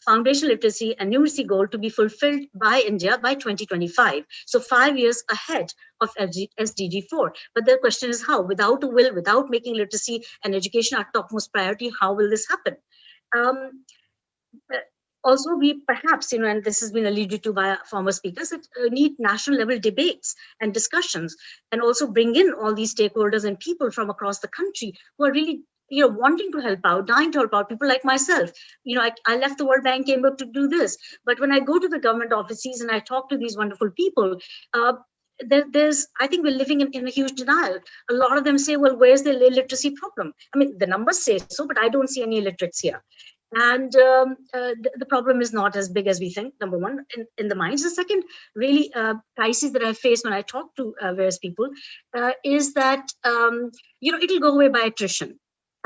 foundational literacy and numeracy goal to be fulfilled by India by 2025. So 5 years ahead of SDG 4. But the question is how? Without a will, without making literacy and education our topmost priority, how will this happen? Also, we perhaps, and this has been alluded to by former speakers, that need national level debates and discussions, and also bring in all these stakeholders and people from across the country who are really, wanting to help out, dying to help out. People like myself, I left the World Bank, came up to do this. But when I go to the government offices and I talk to these wonderful people, I think we're living in a huge denial. A lot of them say, well, where's the illiteracy problem? I mean, the numbers say so, but I don't see any illiterates here. And the problem is not as big as we think, number one, in the minds. The second really crisis that I face when I talk to various people is that, it'll go away by attrition.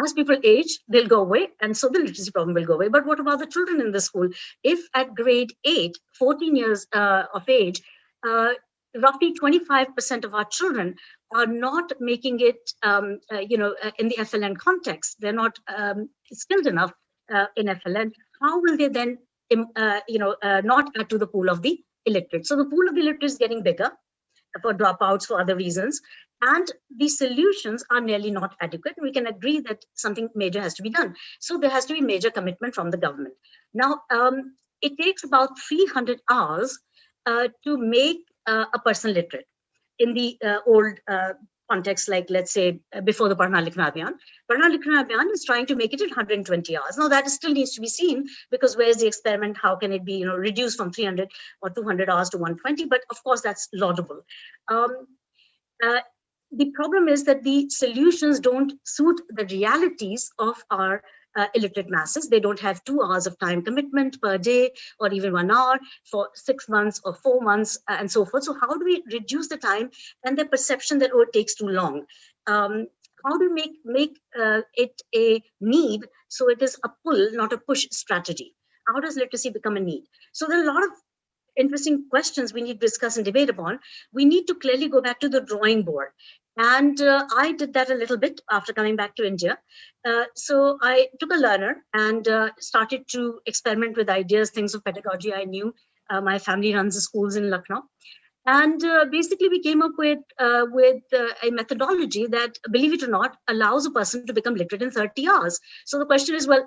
as people age, they'll go away, and so the literacy problem will go away. But what about the children in the school? If at grade 8, 14 years of age, roughly 25% of our children are not making it, in the FLN context, they're not skilled enough in FLN. How will they then, not add to the pool of the illiterate? So the pool of the illiterate is getting bigger for dropouts, for other reasons, and the solutions are nearly not adequate. We can agree that something major has to be done. So there has to be major commitment from the government. Now, it takes about 300 hours to make a person literate. In the old context, like let's say before the Padhna Likhna Abhiyan. Padhna Likhna Abhiyan is trying to make it in 120 hours. Now that still needs to be seen, because where's the experiment? How can it be reduced from 300 or 200 hours to 120? But of course that's laudable. The problem is that the solutions don't suit the realities of our illiterate masses. They don't have 2 hours of time commitment per day, or even 1 hour for 6 months or 4 months, and so forth. So how do we reduce the time and the perception that, oh, it takes too long? How do we make it a need, so it is a pull, not a push strategy? How does literacy become a need? So there are a lot of interesting questions we need to discuss and debate upon. We need to clearly go back to the drawing board. And I did that a little bit after coming back to India. So I took a learner and started to experiment with ideas, things of pedagogy I knew. My family runs the schools in Lucknow. And basically we came up with a methodology that, believe it or not, allows a person to become literate in 30 hours. So the question is, well,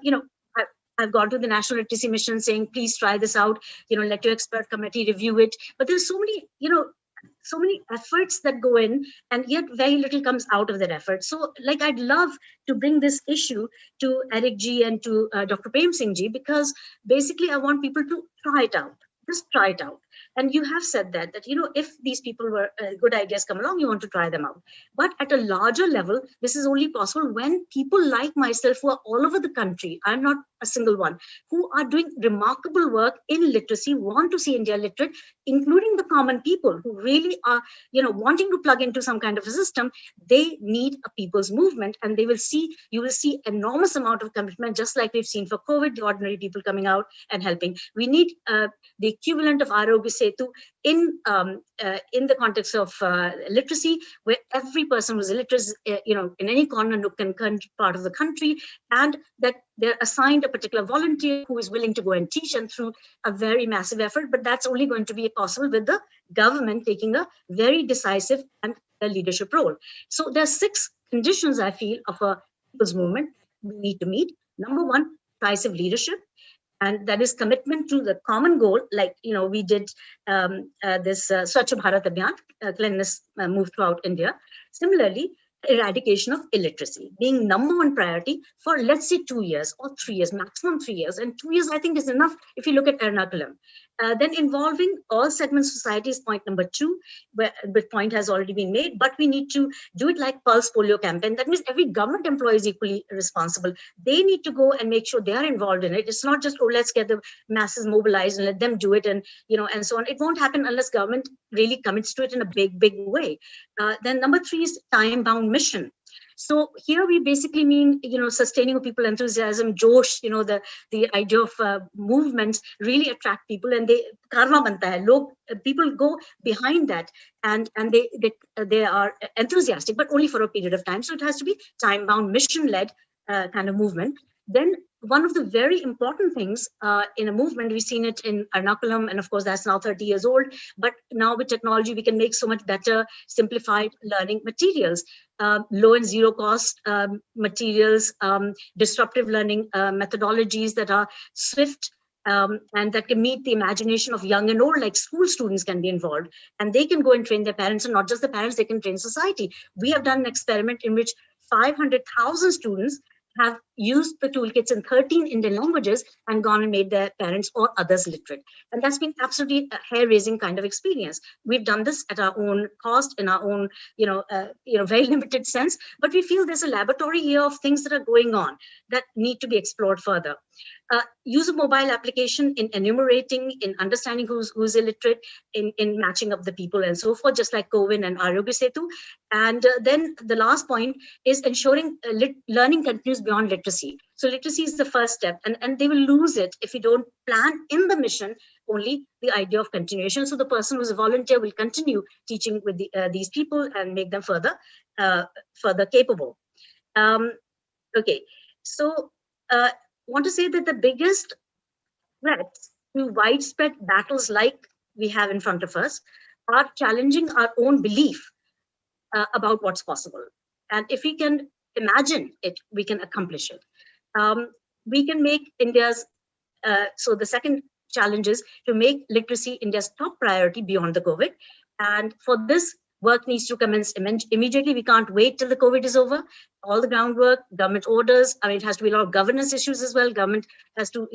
I've gone to the National Literacy Mission saying, please try this out, let your expert committee review it. But there's so many efforts that go in, and yet very little comes out of that effort. So I'd love to bring this issue to Eric Ji and to Dr. Prem Singh Ji, because basically I want people to try it out. Just try it out. And you have said that if these people were good ideas come along, you want to try them out. But at a larger level, this is only possible when people like myself, who are all over the country, I'm not a single one, who are doing remarkable work in literacy, want to see India literate, including the common people who really are, wanting to plug into some kind of a system. They need a people's movement, and you will see enormous amount of commitment, just like we've seen for COVID, the ordinary people coming out and helping. We need the equivalent of Arogya Setu in the context of literacy, where every person who's illiterate, in any corner, nook and part of the country, and that they're assigned a particular volunteer who is willing to go and teach, and through a very massive effort. But that's only going to be possible with the government taking a very decisive and a leadership role. So there are 6 conditions, I feel, of a people's movement we need to meet. Number 1, decisive leadership. And that is commitment to the common goal, like, we did this Swachh Bharat Abhiyan, cleanliness moved throughout India. Similarly, eradication of illiteracy being number 1 priority for, let's say, 2 years or 3 years, maximum 3 years. And 2 years, I think, is enough if you look at Ernakulam. Then involving all segments of society is point number 2, where the point has already been made, but we need to do it like Pulse Polio campaign. That means every government employee is equally responsible. They need to go and make sure they are involved in it. It's not just, oh, let's get the masses mobilized and let them do it, and and so on. It won't happen unless government really commits to it in a big way. Then number 3 is time-bound mission. So here we basically mean, sustaining of people enthusiasm, Josh, the idea of movements really attract people, and they karma banta hai. People go behind that, and they are enthusiastic, but only for a period of time. So it has to be time-bound, mission-led kind of movement. Then one of the very important things in a movement, we've seen it in Ernakulam, and of course that's now 30 years old, but now with technology, we can make so much better, simplified learning materials, low and zero cost materials, disruptive learning methodologies that are swift, and that can meet the imagination of young and old, like school students can be involved, and they can go and train their parents, and not just the parents, they can train society. We have done an experiment in which 500,000 students have used the toolkits in 13 Indian languages and gone and made their parents or others literate. And that's been absolutely a hair-raising kind of experience. We've done this at our own cost, in our own, very limited sense, but we feel there's a laboratory here of things that are going on that need to be explored further. use a mobile application in enumerating, in understanding who's illiterate, in matching up the people and so forth, just like COVID and Arogya Setu. And then the last point is ensuring learning continues beyond literacy. So literacy is the first step, and they will lose it if you don't plan in the mission only the idea of continuation. So the person who's a volunteer will continue teaching with these people and make them further capable. Okay, so want to say that the biggest threats to widespread battles like we have in front of us are challenging our own belief about what's possible. And if we can imagine it, we can accomplish it. We can make India's, so the second challenge is to make literacy India's top priority beyond the COVID. And for this, work needs to commence immediately. We can't wait till the COVID is over. All the groundwork, government orders. I mean, it has to be a lot of governance issues as well. Government has to,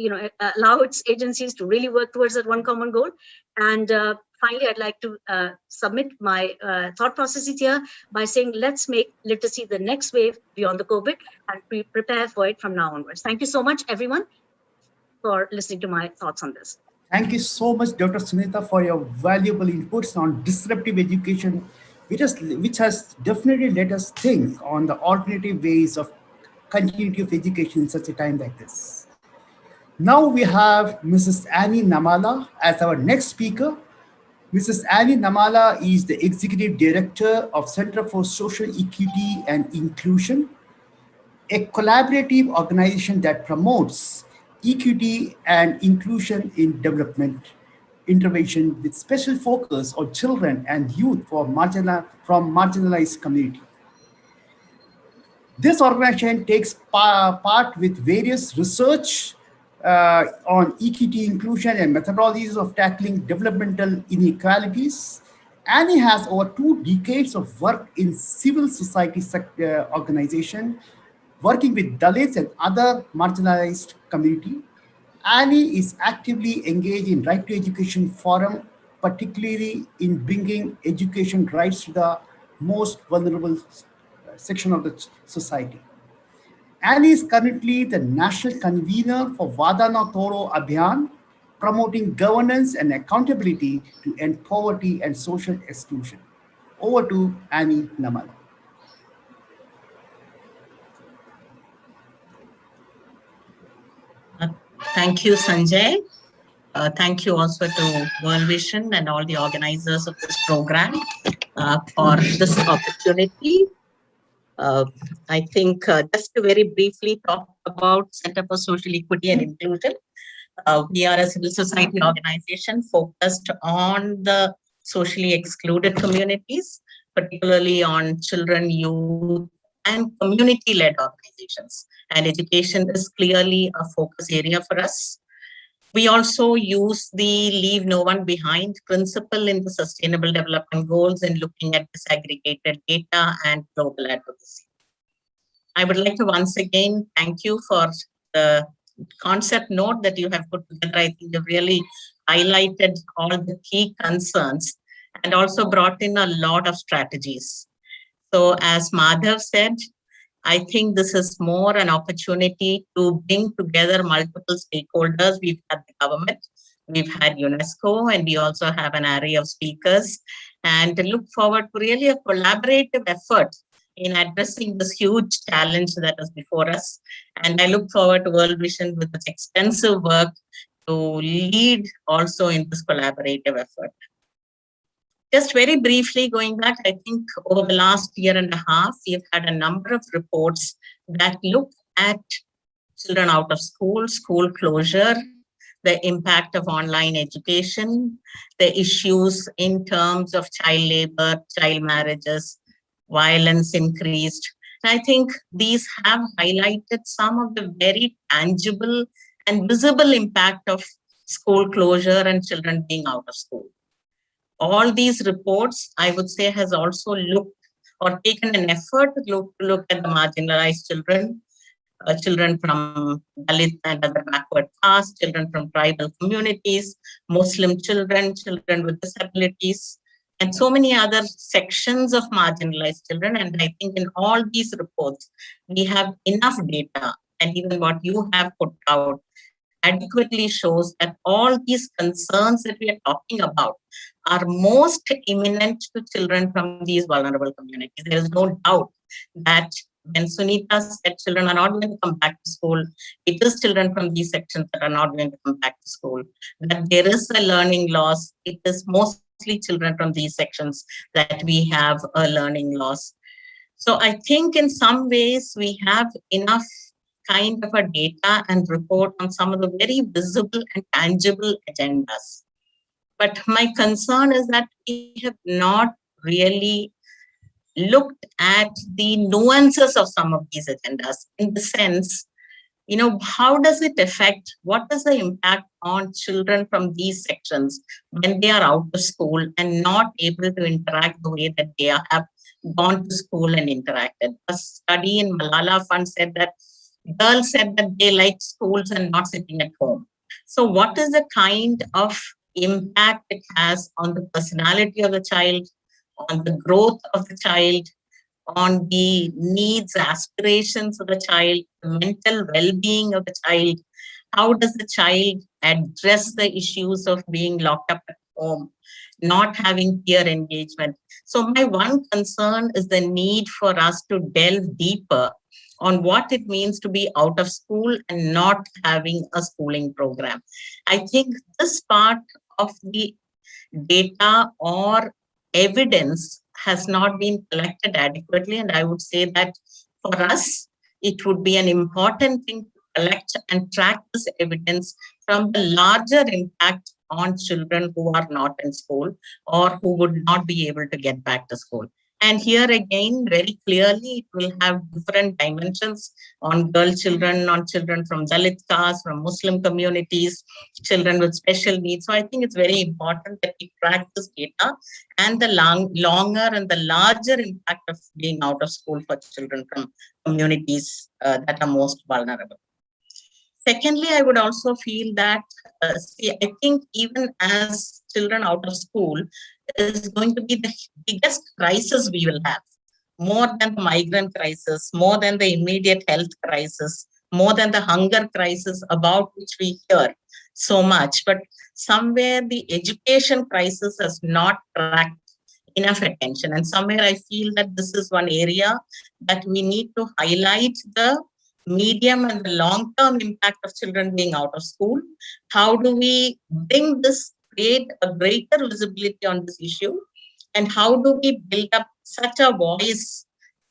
allow its agencies to really work towards that one common goal. And finally, I'd like to submit my thought processes here by saying, let's make literacy the next wave beyond the COVID and prepare for it from now onwards. Thank you so much, everyone, for listening to my thoughts on this. Thank you so much, Dr. Sunita, for your valuable inputs on disruptive education, which has definitely let us think on the alternative ways of continuity of education in such a time like this. Now we have Mrs. Annie Namala as our next speaker. Mrs. Annie Namala is the Executive Director of Center for Social Equity and Inclusion, a collaborative organization that promotes equity and inclusion in development intervention with special focus on children and youth from marginalized community. This organization takes part with various research on equity, inclusion, and methodologies of tackling developmental inequalities. Annie has over 2 decades of work in civil society organization, working with Dalits and other marginalized community. Annie is actively engaged in Right to Education Forum, particularly in bringing education rights to the most vulnerable section of the society. Annie is currently the national convener for Vada Na Toro Abhiyan, promoting governance and accountability to end poverty and social exclusion. Over to Annie Namala. Thank you, Sanjay. Thank you also to World Vision and all the organizers of this program for this opportunity. I think just to very briefly talk about Center for Social Equity and Inclusion. We are a civil society organization focused on the socially excluded communities, particularly on children, youth, and community-led organizations. And education is clearly a focus area for us. We also use the Leave No One Behind principle in the Sustainable Development Goals in looking at disaggregated data and global advocacy. I would like to once again thank you for the concept note that you have put together. I think you've really highlighted all the key concerns and also brought in a lot of strategies. So as Madhav said, I think this is more an opportunity to bring together multiple stakeholders. We've had the government, we've had UNESCO, and we also have an array of speakers, and look forward to really a collaborative effort in addressing this huge challenge that is before us. And I look forward to World Vision with its extensive work to lead also in this collaborative effort. Just very briefly going back, I think over the last year and a half, we've had a number of reports that look at children out of school, school closure, the impact of online education, the issues in terms of child labor, child marriages, violence increased. And I think these have highlighted some of the very tangible and visible impact of school closure and children being out of school. All these reports, I would say, has also looked or taken an effort to look at the marginalized children, children from Dalit and other backward castes, children from tribal communities, Muslim children, children with disabilities, and so many other sections of marginalized children. And I think in all these reports, we have enough data, and even what you have put out adequately shows that all these concerns that we are talking about are most imminent to children from these vulnerable communities. There is no doubt that when Sunita said children are not going to come back to school, it is children from these sections that are not going to come back to school. That there is a learning loss, it is mostly children from these sections that we have a learning loss. So I think in some ways we have enough kind of a data and report on some of the very visible and tangible agendas. But my concern is that we have not really looked at the nuances of some of these agendas, in the sense, how does it affect, what is the impact on children from these sections when they are out of school and not able to interact the way that they have gone to school and interacted. A study in Malala Fund said that girls said that they like schools and not sitting at home. So what is the kind of impact it has on the personality of the child, on the growth of the child, on the needs, aspirations of the child, the mental well-being of the child? How does the child address the issues of being locked up at home, not having peer engagement? So my one concern is the need for us to delve deeper on what it means to be out of school and not having a schooling program. I think this part of the data or evidence has not been collected adequately. And I would say that for us, it would be an important thing to collect and track this evidence from the larger impact on children who are not in school or who would not be able to get back to school. And here again, very clearly, it will have different dimensions on girl children, on children from Dalit caste, from Muslim communities, children with special needs. So I think it's very important that we track this data and the longer and the larger impact of being out of school for children from communities that are most vulnerable. Secondly, I would also feel that, I think even as children out of school is going to be the biggest crisis we will have, more than the migrant crisis, more than the immediate health crisis, more than the hunger crisis about which we hear so much. But somewhere the education crisis has not tracked enough attention. And somewhere I feel that this is one area that we need to highlight the medium and the long-term impact of children being out of school. How do we bring this, create a greater visibility on this issue? And how do we build up such a voice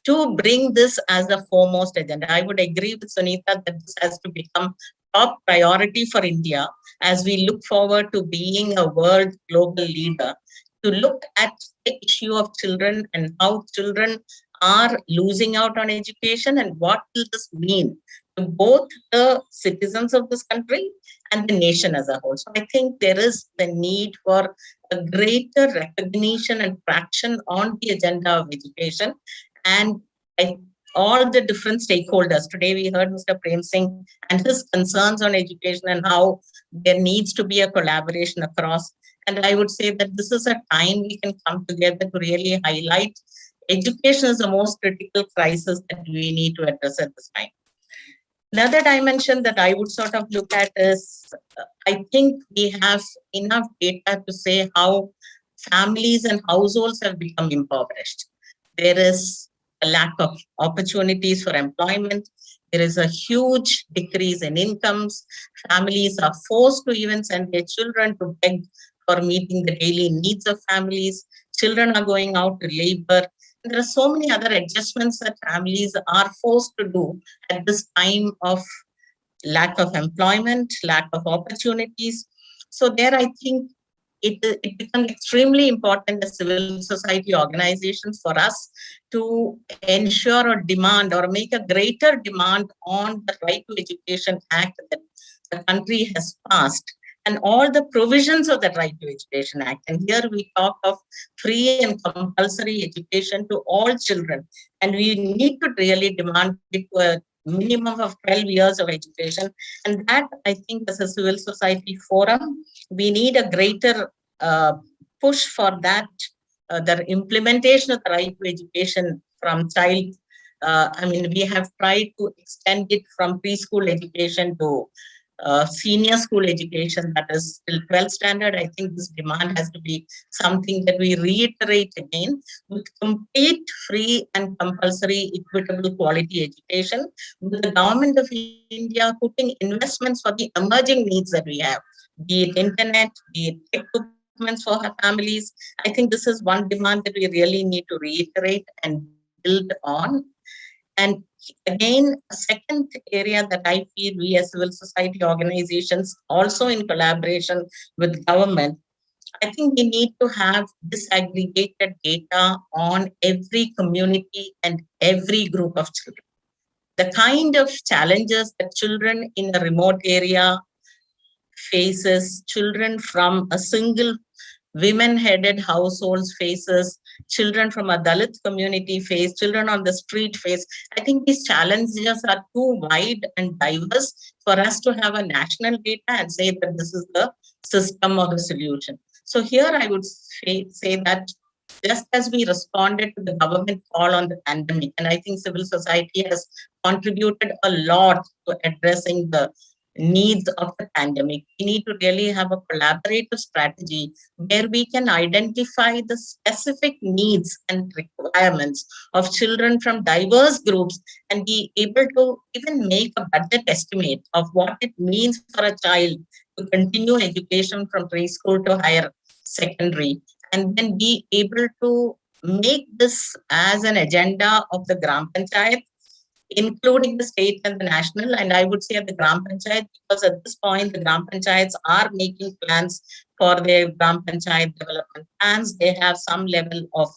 to bring this as the foremost agenda? I would agree with Sunita that this has to become top priority for India as we look forward to being a world global leader, to look at the issue of children and how children are losing out on education and what will this mean to both the citizens of this country and the nation as a whole. So I think there is the need for a greater recognition and traction on the agenda of education, and all the different stakeholders. Today we heard Mr. Prem Singh and his concerns on education and how there needs to be a collaboration across. And I would say that this is a time we can come together to really highlight education is the most critical crisis that we need to address at this time. Another dimension that I would sort of look at is, I think we have enough data to say how families and households have become impoverished. There is a lack of opportunities for employment. There is a huge decrease in incomes. Families are forced to even send their children to beg for meeting the daily needs of families. Children are going out to labor. There are so many other adjustments that families are forced to do at this time of lack of employment, lack of opportunities. So there, I think it becomes extremely important as civil society organizations for us to ensure or demand or make a greater demand on the Right to Education Act that the country has passed, and all the provisions of the Right to Education Act. And here we talk of free and compulsory education to all children. And we need to really demand it to a minimum of 12 years of education. And that, I think, as a civil society forum, we need a greater push for that, the implementation of the right to education from child. I mean, we have tried to extend it from preschool education to senior school education, that is till 12th standard. I think this demand has to be something that we reiterate again, with complete free and compulsory equitable quality education, with the government of India putting investments for the emerging needs that we have, be it internet, be it equipments for our families. I think this is one demand that we really need to reiterate and build on. And again, a second area that I feel we as civil society organizations, also in collaboration with government, I think we need to have disaggregated data on every community and every group of children. The kind of challenges that children in a remote area faces, children from a single women-headed households faces, children from a Dalit community face, children on the street face. I think these challenges are too wide and diverse for us to have a national data and say that this is the system or the solution. So here I would say that just as we responded to the government call on the pandemic, and I think civil society has contributed a lot to addressing the needs of the pandemic, we need to really have a collaborative strategy where we can identify the specific needs and requirements of children from diverse groups and be able to even make a budget estimate of what it means for a child to continue education from preschool to higher secondary, and then be able to make this as an agenda of the Gram Panchayat, including the state and the national. And I would say at the Gram Panchayat, because at this point, the Gram Panchayats are making plans for their Gram Panchayat development plans. They have some level of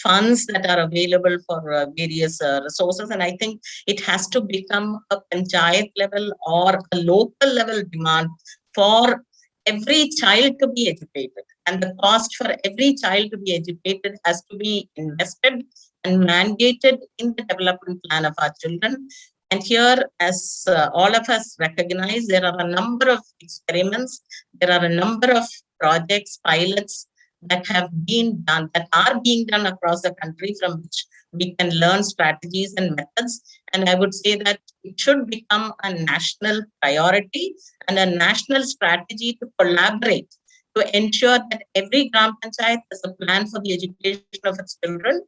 funds that are available for various resources. And I think it has to become a panchayat level or a local level demand for every child to be educated. And the cost for every child to be educated has to be invested and mandated in the development plan of our children. And here, as all of us recognize, there are a number of experiments, there are a number of projects, pilots that have been done, that are being done across the country, from which we can learn strategies and methods. And I would say that it should become a national priority and a national strategy to collaborate to ensure that every Gram Panchayat has a plan for the education of its children.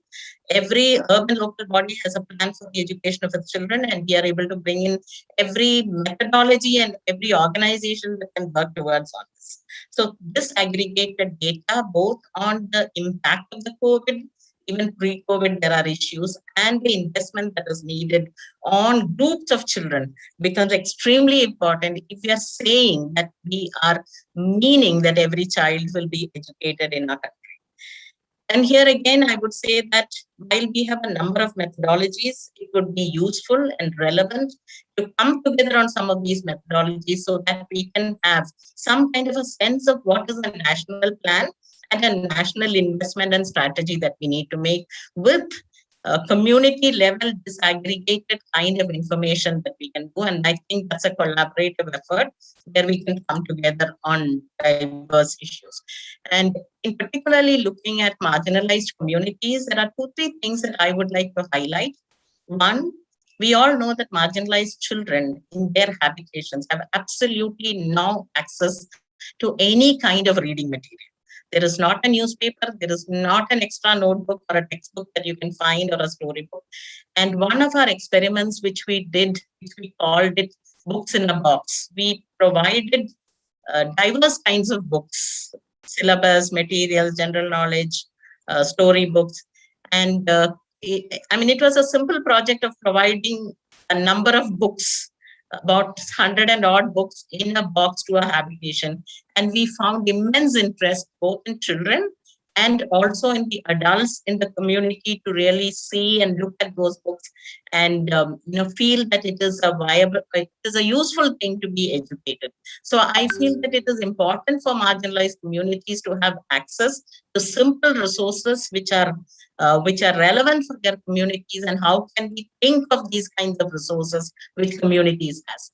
Every urban local body has a plan for the education of its children, and we are able to bring in every methodology and every organization that can work towards on this. So this aggregated data, both on the impact of the COVID, even pre-COVID, there are issues, and the investment that is needed on groups of children becomes extremely important if we are saying that we are meaning that every child will be educated in our country. And here again, I would say that while we have a number of methodologies, it would be useful and relevant to come together on some of these methodologies so that we can have some kind of a sense of what is a national plan and a national investment and strategy that we need to make with community level disaggregated kind of information that we can do. And I think that's a collaborative effort where we can come together on diverse issues. And in particularly looking at marginalized communities, there are 2-3 things that I would like to highlight. One, we all know that marginalized children in their habitations have absolutely no access to any kind of reading material. There is not a newspaper, there is not an extra notebook or a textbook that you can find, or a storybook. And one of our experiments, which we did, which we called it Books in a Box, we provided diverse kinds of books, syllabus, materials, general knowledge, storybooks. And it was a simple project of providing a number of books, about 100 and odd books in a box to a habitation. And we found immense interest both in children and also in the adults in the community to really see and look at those books and feel that it is a useful thing to be educated. So I feel that it is important for marginalized communities to have access to simple resources which are relevant for their communities, and how can we think of these kinds of resources which communities has.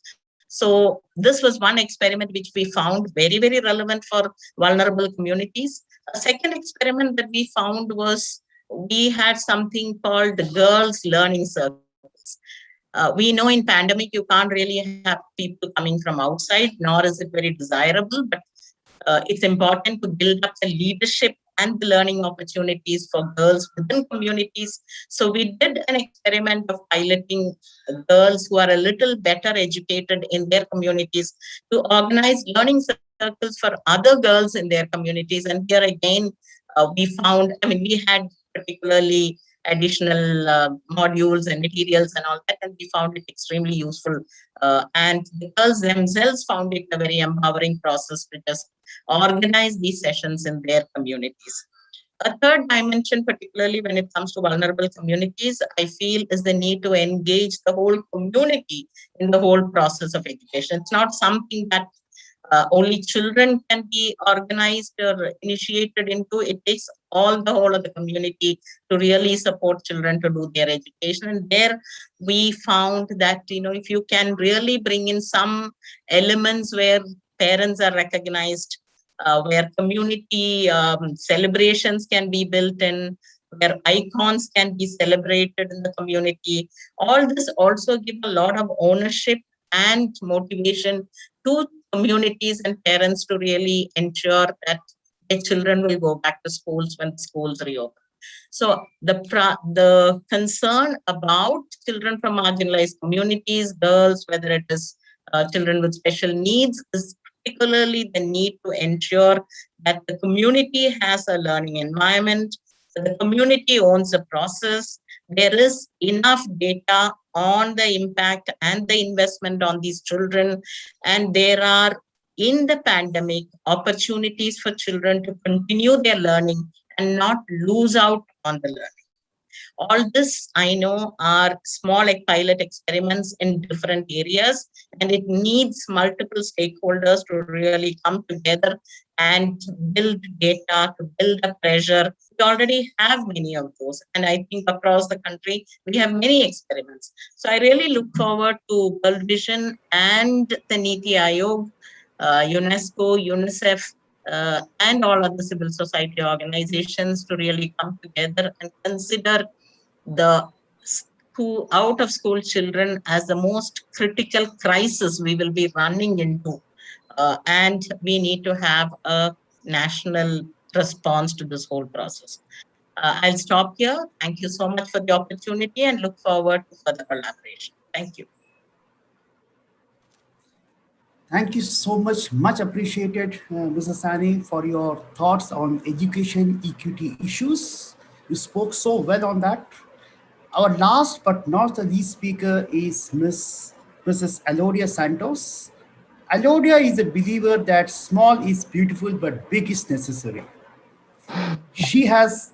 So this was one experiment which we found very, very relevant for vulnerable communities. A second experiment that we found was we had something called the Girls Learning Circles. We know in pandemic, you can't really have people coming from outside, nor is it very desirable, but it's important to build up the leadership and the learning opportunities for girls within communities. So we did an experiment of piloting girls who are a little better educated in their communities to organize learning circles for other girls in their communities. And here again, we found, we had particularly additional modules and materials and all that, and we found it extremely useful. And the girls themselves found it a very empowering process to just organize these sessions in their communities. A third dimension, particularly when it comes to vulnerable communities, I feel is the need to engage the whole community in the whole process of education. It's not something that only children can be organized or initiated into. It takes the whole of the community to really support children to do their education. And there we found that, if you can really bring in some elements where parents are recognized, where community celebrations can be built in, where icons can be celebrated in the community. All this also give a lot of ownership and motivation to communities and parents to really ensure that their children will go back to schools when the schools reopen. So the concern about children from marginalized communities, girls, whether it is children with special needs, is particularly the need to ensure that the community has a learning environment, that the community owns the process, there is enough data on the impact and the investment on these children, and there are, in the pandemic, opportunities for children to continue their learning and not lose out on the learning. All this, I know, are small pilot experiments in different areas, and it needs multiple stakeholders to really come together and build data, to build a pressure. We already have many of those, and I think across the country, we have many experiments. So I really look forward to World Vision and the Niti Aayog, UNESCO, UNICEF, and all other civil society organizations to really come together and consider the out of school children as the most critical crisis we will be running into. And we need to have a national response to this whole process. I'll stop here. Thank you so much for the opportunity and look forward to further collaboration. Thank you. Thank you so much. Much appreciated, Mrs. Sani, for your thoughts on education equity issues. You spoke so well on that. Our last but not the least speaker is Mrs. Alodia Santos. Alodia is a believer that small is beautiful but big is necessary. She has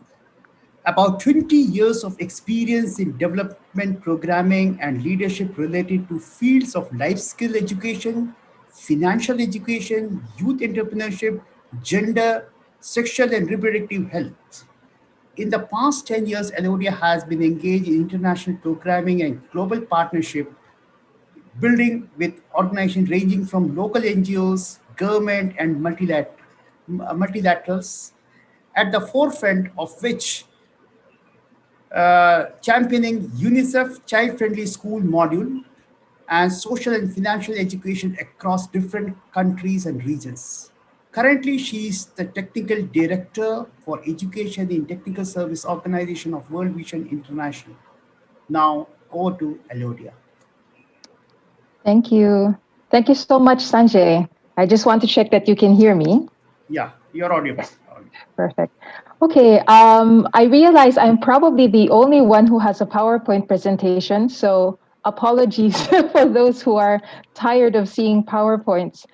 about 20 years of experience in development programming and leadership related to fields of life skill education, financial education, youth entrepreneurship, gender, sexual and reproductive health. In the past 10 years, Alodia has been engaged in international programming and global partnership building with organizations ranging from local NGOs, government, and multilaterals, at the forefront of which championing UNICEF child-friendly school module and social and financial education across different countries and regions. Currently, she is the Technical Director for Education in Technical Service Organization of World Vision International. Now, over to Alodia. Thank you. Thank you so much, Sanjay. I just want to check that you can hear me. Yeah, you're audible. Perfect. Okay, I realize I'm probably the only one who has a PowerPoint presentation, so apologies for those who are tired of seeing PowerPoints.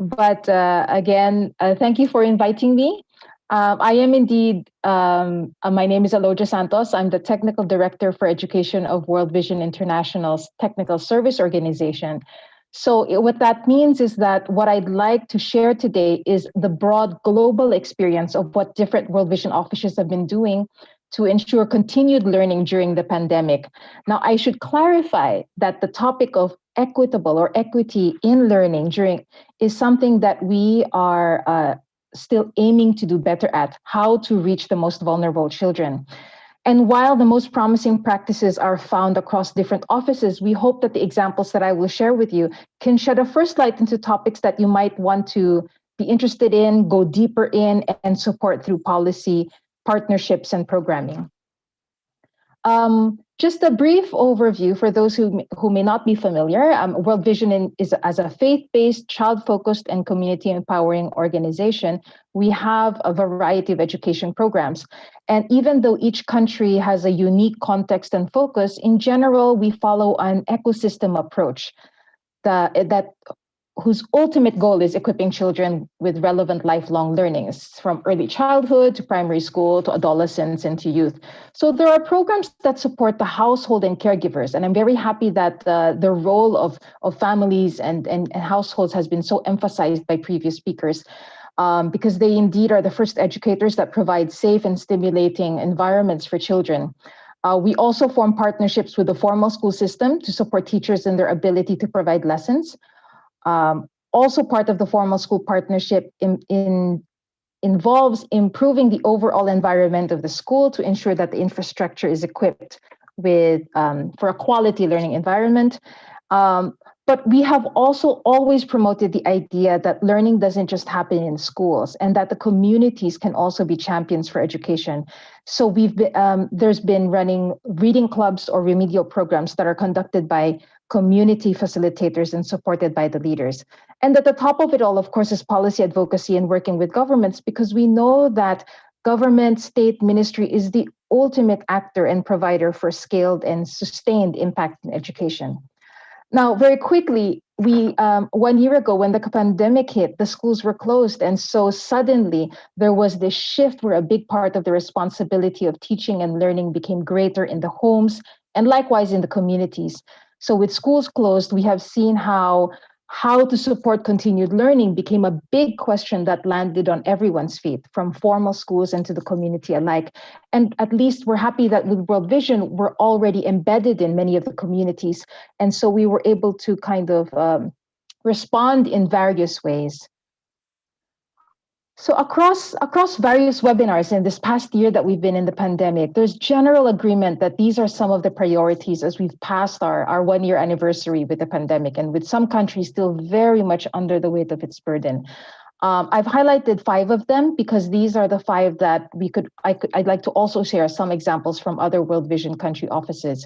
But again, thank you for inviting me. I am indeed, my name is Alodia Santos. I'm the Technical Director for Education of World Vision International's Technical Service Organization. So what that means is that what I'd like to share today is the broad global experience of what different World Vision offices have been doing to ensure continued learning during the pandemic. Now, I should clarify that the topic of equitable or equity in learning is something that we are still aiming to do better at, how to reach the most vulnerable children. And while the most promising practices are found across different offices, we hope that the examples that I will share with you can shed a first light into topics that you might want to be interested in, go deeper in, and support through policy, partnerships, and programming. Just a brief overview for those who may not be familiar. World Vision is as a faith-based, child-focused, and community-empowering organization. We have a variety of education programs. And even though each country has a unique context and focus, in general, we follow an ecosystem approach whose ultimate goal is equipping children with relevant lifelong learnings from early childhood to primary school to adolescence and to youth. So there are programs that support the household and caregivers. And I'm very happy that the role of families and households has been so emphasized by previous speakers. Because they indeed are the first educators that provide safe and stimulating environments for children. We also form partnerships with the formal school system to support teachers in their ability to provide lessons. Also part of the formal school partnership involves improving the overall environment of the school to ensure that the infrastructure is equipped with for a quality learning environment. But we have also always promoted the idea that learning doesn't just happen in schools and that the communities can also be champions for education. So there's been running reading clubs or remedial programs that are conducted by community facilitators and supported by the leaders. And at the top of it all, of course, is policy advocacy and working with governments, because we know that government, state, ministry is the ultimate actor and provider for scaled and sustained impact in education. Now, very quickly, 1 year ago when the pandemic hit, the schools were closed. And so suddenly there was this shift where a big part of the responsibility of teaching and learning became greater in the homes and likewise in the communities. So with schools closed, we have seen how to support continued learning became a big question that landed on everyone's feet, from formal schools and to the community alike. And at least we're happy that with World Vision, we're already embedded in many of the communities. And so we were able to kind of respond in various ways. So across various webinars in this past year that we've been in the pandemic, there's general agreement that these are some of the priorities as we've passed our 1 year anniversary with the pandemic, and with some countries still very much under the weight of its burden. I've highlighted 5 of them because these are the 5 that I'd like to also share some examples from other World Vision country offices.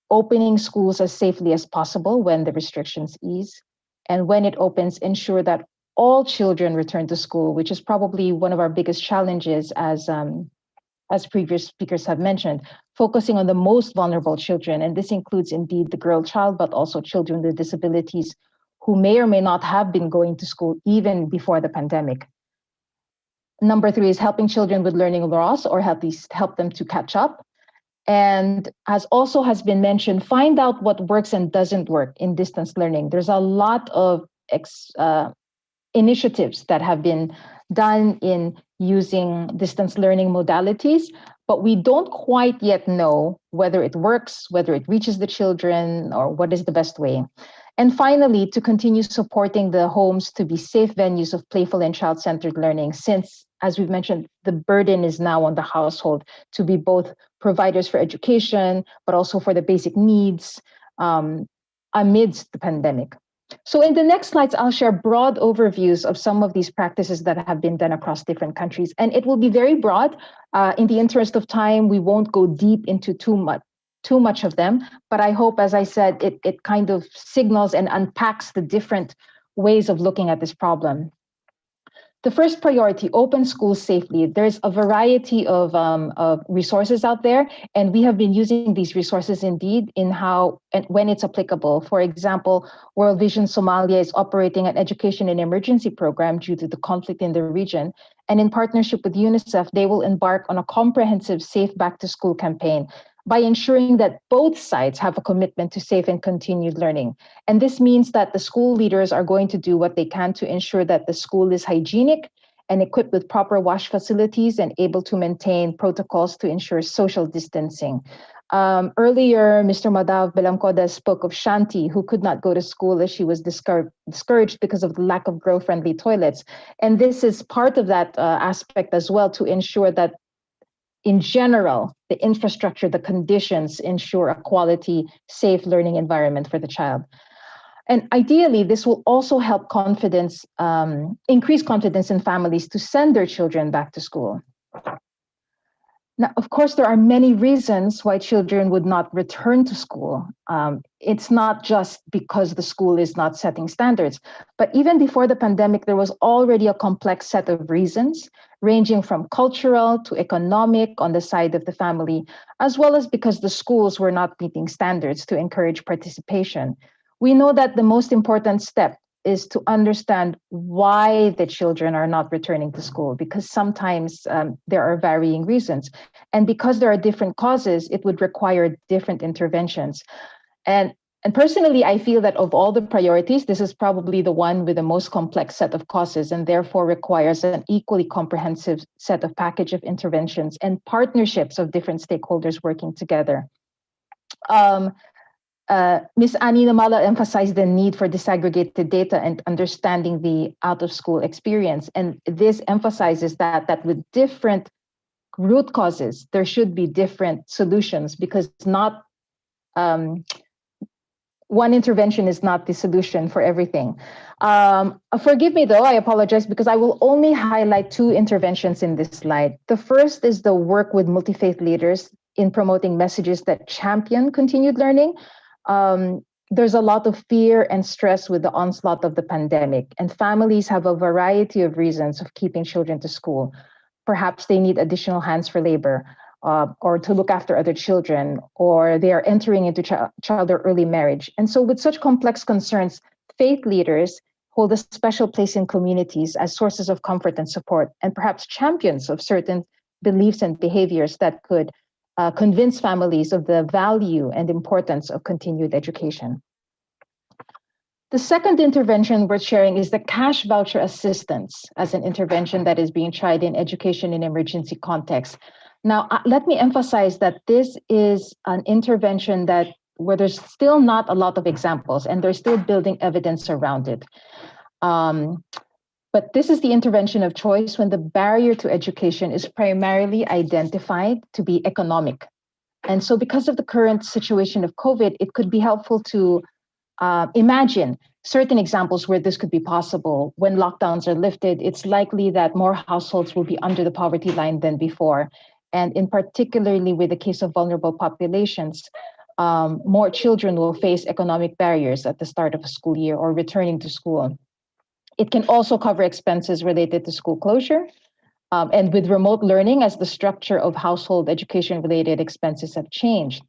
Opening schools as safely as possible when the restrictions ease, and when it opens, ensure that all children return to school, which is probably one of our biggest challenges, as previous speakers have mentioned, focusing on the most vulnerable children. And this includes indeed the girl child, but also children with disabilities who may or may not have been going to school even before the pandemic. Number 3 is helping children with learning loss, or at least help them to catch up. And as also has been mentioned, find out what works and doesn't work in distance learning. There's a lot of initiatives that have been done in using distance learning modalities, but we don't quite yet know whether it works, whether it reaches the children, or what is the best way. And finally, to continue supporting the homes to be safe venues of playful and child-centered learning, since, as we've mentioned, the burden is now on the household to be both providers for education, but also for the basic needs amidst the pandemic. So in the next slides, I'll share broad overviews of some of these practices that have been done across different countries. And it will be very broad. In the interest of time, we won't go deep into too much of them. But I hope, as I said, it kind of signals and unpacks the different ways of looking at this problem. The first priority, open schools safely. There's a variety of resources out there, and we have been using these resources indeed in how and when it's applicable. For example, World Vision Somalia is operating an education and emergency program due to the conflict in the region. And in partnership with UNICEF, they will embark on a comprehensive Safe Back to School campaign by ensuring that both sides have a commitment to safe and continued learning. And this means that the school leaders are going to do what they can to ensure that the school is hygienic and equipped with proper wash facilities and able to maintain protocols to ensure social distancing. Earlier, Mr. Madav Belamkoda spoke of Shanti, who could not go to school as she was discouraged because of the lack of girl-friendly toilets. And this is part of that aspect as well, to ensure that in general, the infrastructure, the conditions ensure a quality, safe learning environment for the child. And ideally, this will also help confidence, increase confidence in families to send their children back to school. Now, of course, there are many reasons why children would not return to school. It's not just because the school is not setting standards, but even before the pandemic, there was already a complex set of reasons, ranging from cultural to economic on the side of the family, as well as because the schools were not meeting standards to encourage participation. We know that the most important step is to understand why the children are not returning to school, because sometimes there are varying reasons. And because there are different causes, it would require different interventions. And personally, I feel that of all the priorities, this is probably the one with the most complex set of causes and therefore requires an equally comprehensive set of package of interventions and partnerships of different stakeholders working together. Ms. Annie Namala emphasized the need for disaggregated data and understanding the out-of-school experience. And this emphasizes that with different root causes, there should be different solutions, because not one intervention is not the solution for everything. Forgive me though, I apologize, because I will only highlight 2 interventions in this slide. The first is the work with multi-faith leaders in promoting messages that champion continued learning. There's a lot of fear and stress with the onslaught of the pandemic, and families have a variety of reasons of keeping children to school. Perhaps they need additional hands for labor, or to look after other children, or they are entering into child or early marriage. And so with such complex concerns, faith leaders hold a special place in communities as sources of comfort and support, and perhaps champions of certain beliefs and behaviors that could convince families of the value and importance of continued education. The second intervention worth sharing is the cash voucher assistance as an intervention that is being tried in education in emergency context. Now, let me emphasize that this is an intervention where there's still not a lot of examples and they're still building evidence around it. But this is the intervention of choice when the barrier to education is primarily identified to be economic. And so because of the current situation of COVID, it could be helpful to imagine certain examples where this could be possible. When lockdowns are lifted, it's likely that more households will be under the poverty line than before. And in particularly with the case of vulnerable populations, more children will face economic barriers at the start of a school year or returning to school. It can also cover expenses related to school closure. And with remote learning, as the structure of household education-related expenses have changed,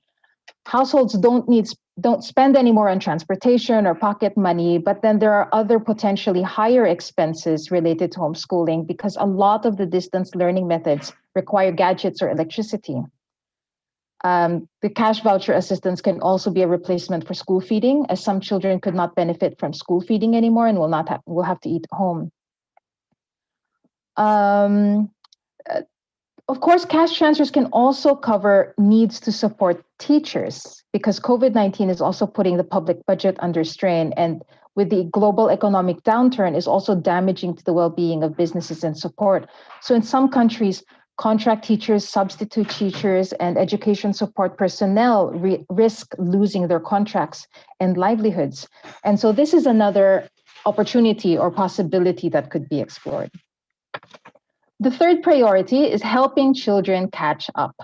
households don't spend any more on transportation or pocket money, but then there are other potentially higher expenses related to homeschooling because a lot of the distance learning methods require gadgets or electricity. The cash voucher assistance can also be a replacement for school feeding, as some children could not benefit from school feeding anymore and will have to eat at home. Of course, cash transfers can also cover needs to support teachers because COVID-19 is also putting the public budget under strain, and with the global economic downturn is also damaging to the well-being of businesses and support. So in some countries, contract teachers, substitute teachers, and education support personnel risk losing their contracts and livelihoods. And so this is another opportunity or possibility that could be explored. The third priority is helping children catch up.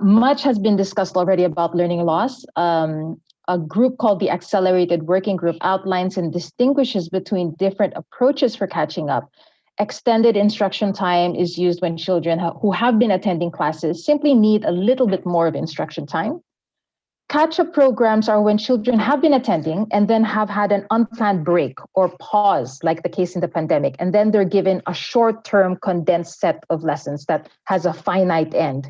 Much has been discussed already about learning loss. A group called the Accelerated Working Group outlines and distinguishes between different approaches for catching up. Extended instruction time is used when children who have been attending classes simply need a little bit more of instruction time. Catch-up programs are when children have been attending and then have had an unplanned break or pause, like the case in the pandemic, and then they're given a short-term condensed set of lessons that has a finite end.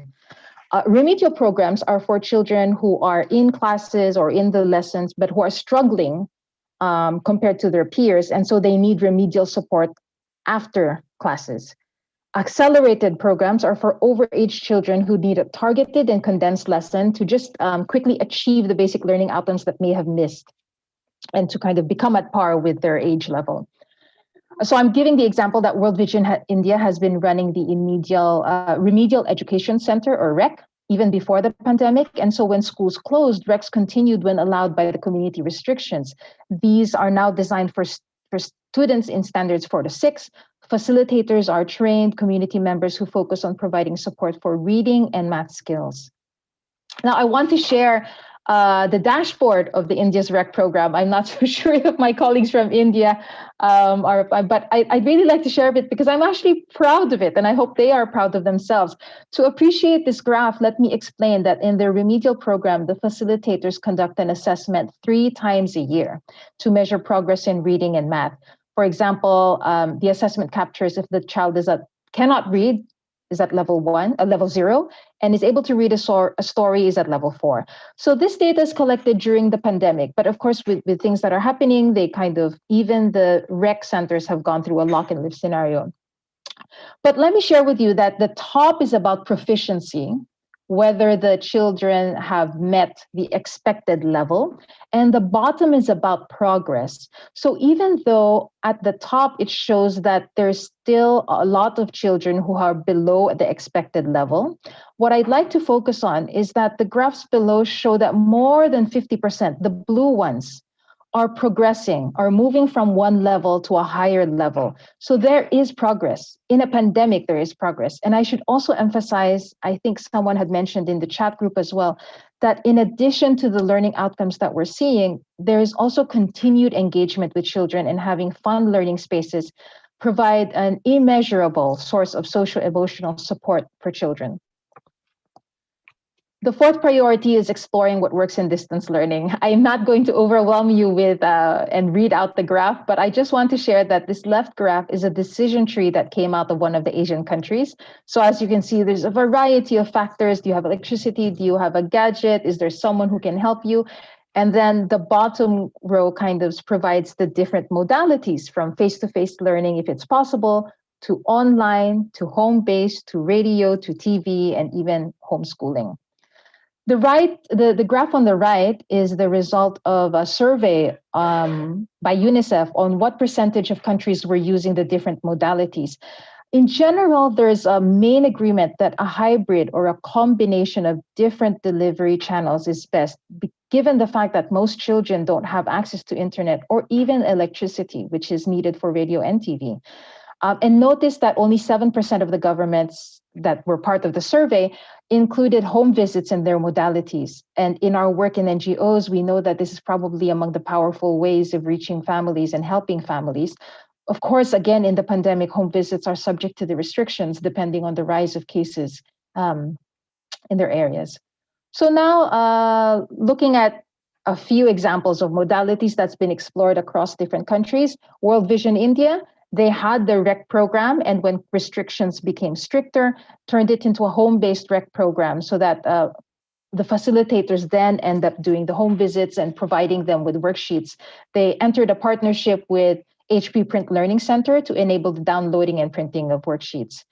Remedial programs are for children who are in classes or in the lessons, but who are struggling compared to their peers, and so they need remedial support after classes. Accelerated programs are for overage children who need a targeted and condensed lesson to just quickly achieve the basic learning outcomes that may have missed and to kind of become at par with their age level. So I'm giving the example that World Vision India has been running the Remedial Education Center, or REC, even before the pandemic. And so when schools closed, RECs continued when allowed by the community restrictions. These are now designed for students in standards 4 to 6. Facilitators are trained community members who focus on providing support for reading and math skills. Now, I want to share the dashboard of the India's REC program. I'm not so sure if my colleagues from India are, but I'd really like to share it because I'm actually proud of it, and I hope they are proud of themselves. To appreciate this graph, let me explain that in their remedial program, the facilitators conduct an assessment 3 times a year to measure progress in reading and math. For example, the assessment captures if the child cannot read, is at level 1, level 0, and is able to read a story is at level 4. So this data is collected during the pandemic, but of course with things that are happening, even the rec centers have gone through a lock and live scenario. But let me share with you that the top is about proficiency, whether the children have met the expected level, and the bottom is about progress. So even though at the top it shows that there's still a lot of children who are below the expected level, what I'd like to focus on is that the graphs below show that more than 50%, the blue ones, are progressing, are moving from one level to a higher level. So there is progress. In a pandemic, there is progress. And I should also emphasize, I think someone had mentioned in the chat group as well, that in addition to the learning outcomes that we're seeing, there is also continued engagement with children, and having fun learning spaces provide an immeasurable source of social emotional support for children. The 4th priority is exploring what works in distance learning. I'm not going to overwhelm you with and read out the graph, but I just want to share that this left graph is a decision tree that came out of one of the Asian countries. So as you can see, there's a variety of factors. Do you have electricity? Do you have a gadget? Is there someone who can help you? And then the bottom row kind of provides the different modalities, from face-to-face learning, if it's possible, to online, to home-based, to radio, to TV, and even homeschooling. The graph on the right is the result of a survey by UNICEF on what percentage of countries were using the different modalities. In general, there's a main agreement that a hybrid or a combination of different delivery channels is best, given the fact that most children don't have access to internet or even electricity, which is needed for radio and TV. And notice that only 7% of the governments that were part of the survey included home visits in their modalities. And in our work in NGOs, we know that this is probably among the powerful ways of reaching families and helping families. Of course, again, in the pandemic, home visits are subject to the restrictions depending on the rise of cases in their areas. So now, looking at a few examples of modalities that's been explored across different countries, World Vision India, they had the REC program, and when restrictions became stricter, turned it into a home-based REC program so that the facilitators then end up doing the home visits and providing them with worksheets. They entered a partnership with HP Print Learning Center to enable the downloading and printing of worksheets.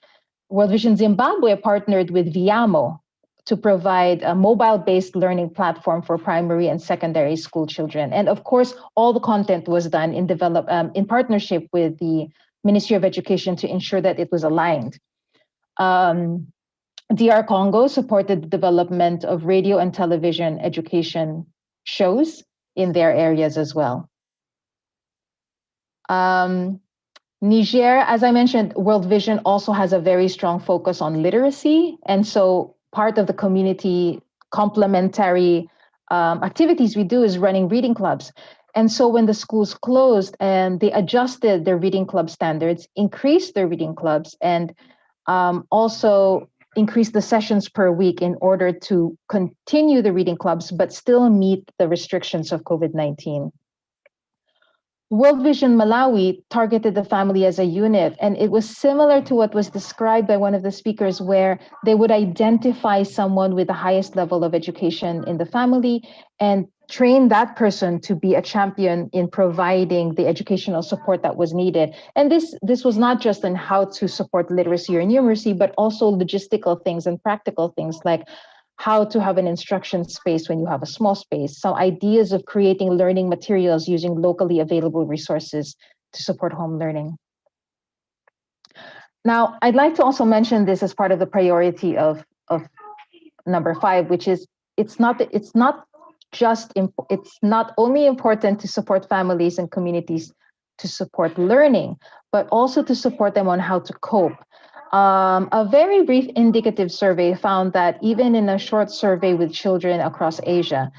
World Vision Zimbabwe partnered with Viamo to provide a mobile-based learning platform for primary and secondary school children. And of course, all the content was done in partnership with the Ministry of Education to ensure that it was aligned. DR Congo supported the development of radio and television education shows in their areas as well. Niger, as I mentioned, World Vision also has a very strong focus on literacy. And so part of the community complementary activities we do is running reading clubs. And so when the schools closed and they adjusted their reading club standards, increased their reading clubs, and also increased the sessions per week in order to continue the reading clubs, but still meet the restrictions of COVID-19. World Vision Malawi targeted the family as a unit, and it was similar to what was described by one of the speakers, where they would identify someone with the highest level of education in the family and train that person to be a champion in providing the educational support that was needed. And this was not just in how to support literacy or numeracy, but also logistical things and practical things like how to have an instruction space when you have a small space, some ideas of creating learning materials using locally available resources to support home learning. Now, I'd like to also mention this as part of the priority of number 5, which is it's not only important to support families and communities to support learning, but also to support them on how to cope. A very brief indicative survey found that even in a short survey with children across Asia,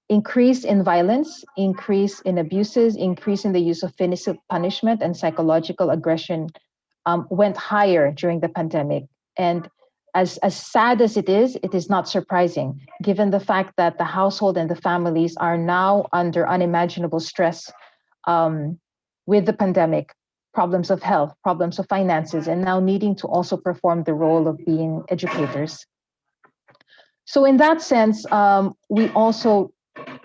increase in violence, increase in abuses, increase in the use of physical punishment and psychological aggression went higher during the pandemic. And as sad as it is not surprising, given the fact that the household and the families are now under unimaginable stress with the pandemic, problems of health, problems of finances, and now needing to also perform the role of being educators. So in that sense, we also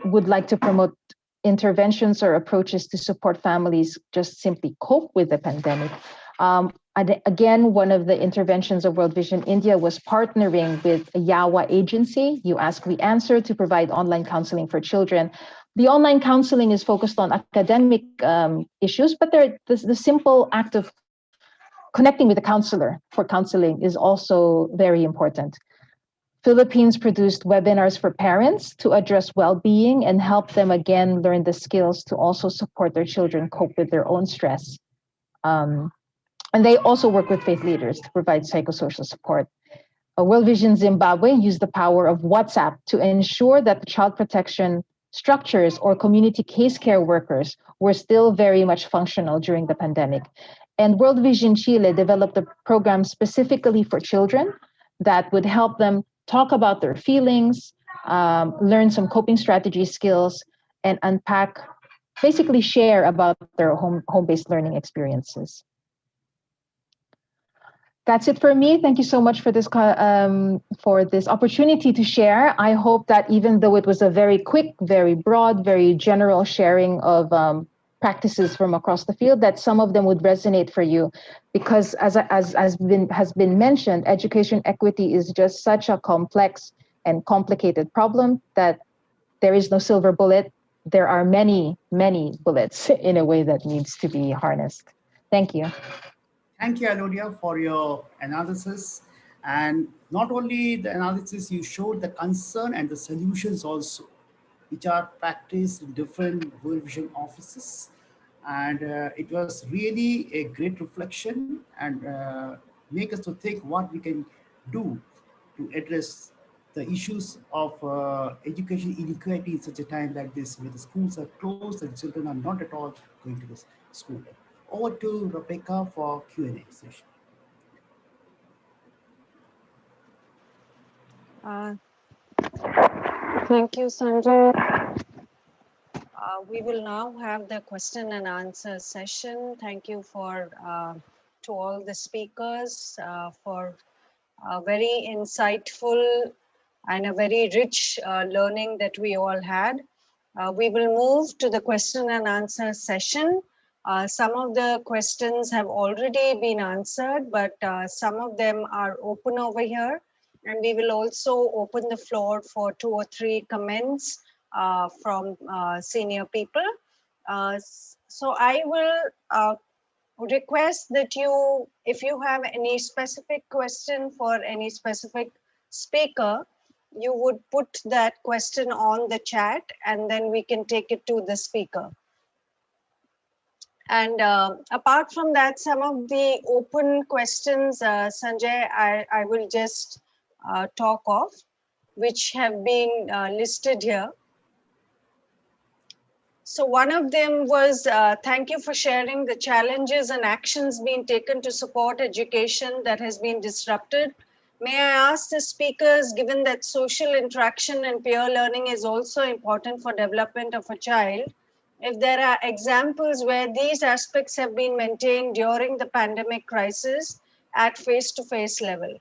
would like to promote interventions or approaches to support families just simply cope with the pandemic. And again, one of the interventions of World Vision India was partnering with a Yawa agency, You Ask, We Answer, to provide online counseling for children. The online counseling is focused on academic issues, but the simple act of connecting with a counselor for counseling is also very important. Philippines produced webinars for parents to address well-being and help them again learn the skills to also support their children cope with their own stress. And they also work with faith leaders to provide psychosocial support. World Vision Zimbabwe used the power of WhatsApp to ensure that the child protection structures or community case care workers were still very much functional during the pandemic. And World Vision Chile developed a program specifically for children that would help them talk about their feelings, learn some coping strategy skills, and unpack, basically share about their home-based learning experiences. That's it for me. Thank you so much for this opportunity to share. I hope that even though it was a very quick, very broad, very general sharing of practices from across the field, that some of them would resonate for you, because as has been mentioned, education equity is just such a complex and complicated problem that there is no silver bullet. There are many, many bullets in a way that needs to be harnessed. Thank you. Thank you, Alodia, for your analysis. And not only the analysis, you showed the concern and the solutions also, which are practiced in different World Vision offices. And it was really a great reflection and make us to think what we can do to address the issues of education inequality in such a time like this, where the schools are closed and children are not at all going to the school. Over to Rebecca for Q&A session. Thank you, Sanjay. We will now have the question and answer session. Thank you to all the speakers for a very insightful and a very rich learning that we all had. We will move to the question and answer session. Some of the questions have already been answered, but some of them are open over here. And we will also open the floor for 2 or 3 comments from senior people. So I will request that you, if you have any specific question for any specific speaker, you would put that question on the chat and then we can take it to the speaker. And apart from that, some of the open questions, Sanjay, I will just talk of, which have been listed here. So one of them was, thank you for sharing the challenges and actions being taken to support education that has been disrupted. May I ask the speakers, given that social interaction and peer learning is also important for development of a child, if there are examples where these aspects have been maintained during the pandemic crisis at face-to-face level?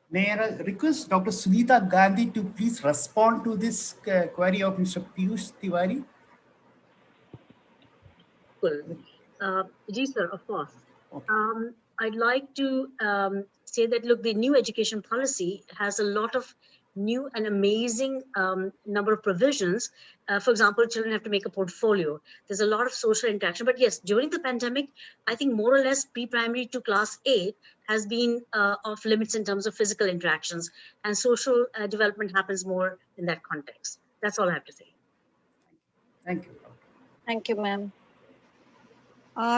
May I request Dr. Sunita Gandhi to please respond to this query of Mr. Piyush Tiwari? Ji, sir, of course. Okay. I'd like to say that, look, the new education policy has a lot of new and amazing number of provisions. For example, children have to make a portfolio. There's a lot of social interaction. But yes, during the pandemic, I think more or less pre-primary to class 8 has been off limits in terms of physical interactions, and social development happens more in that context. That's all I have to say. Thank you. Thank you, ma'am.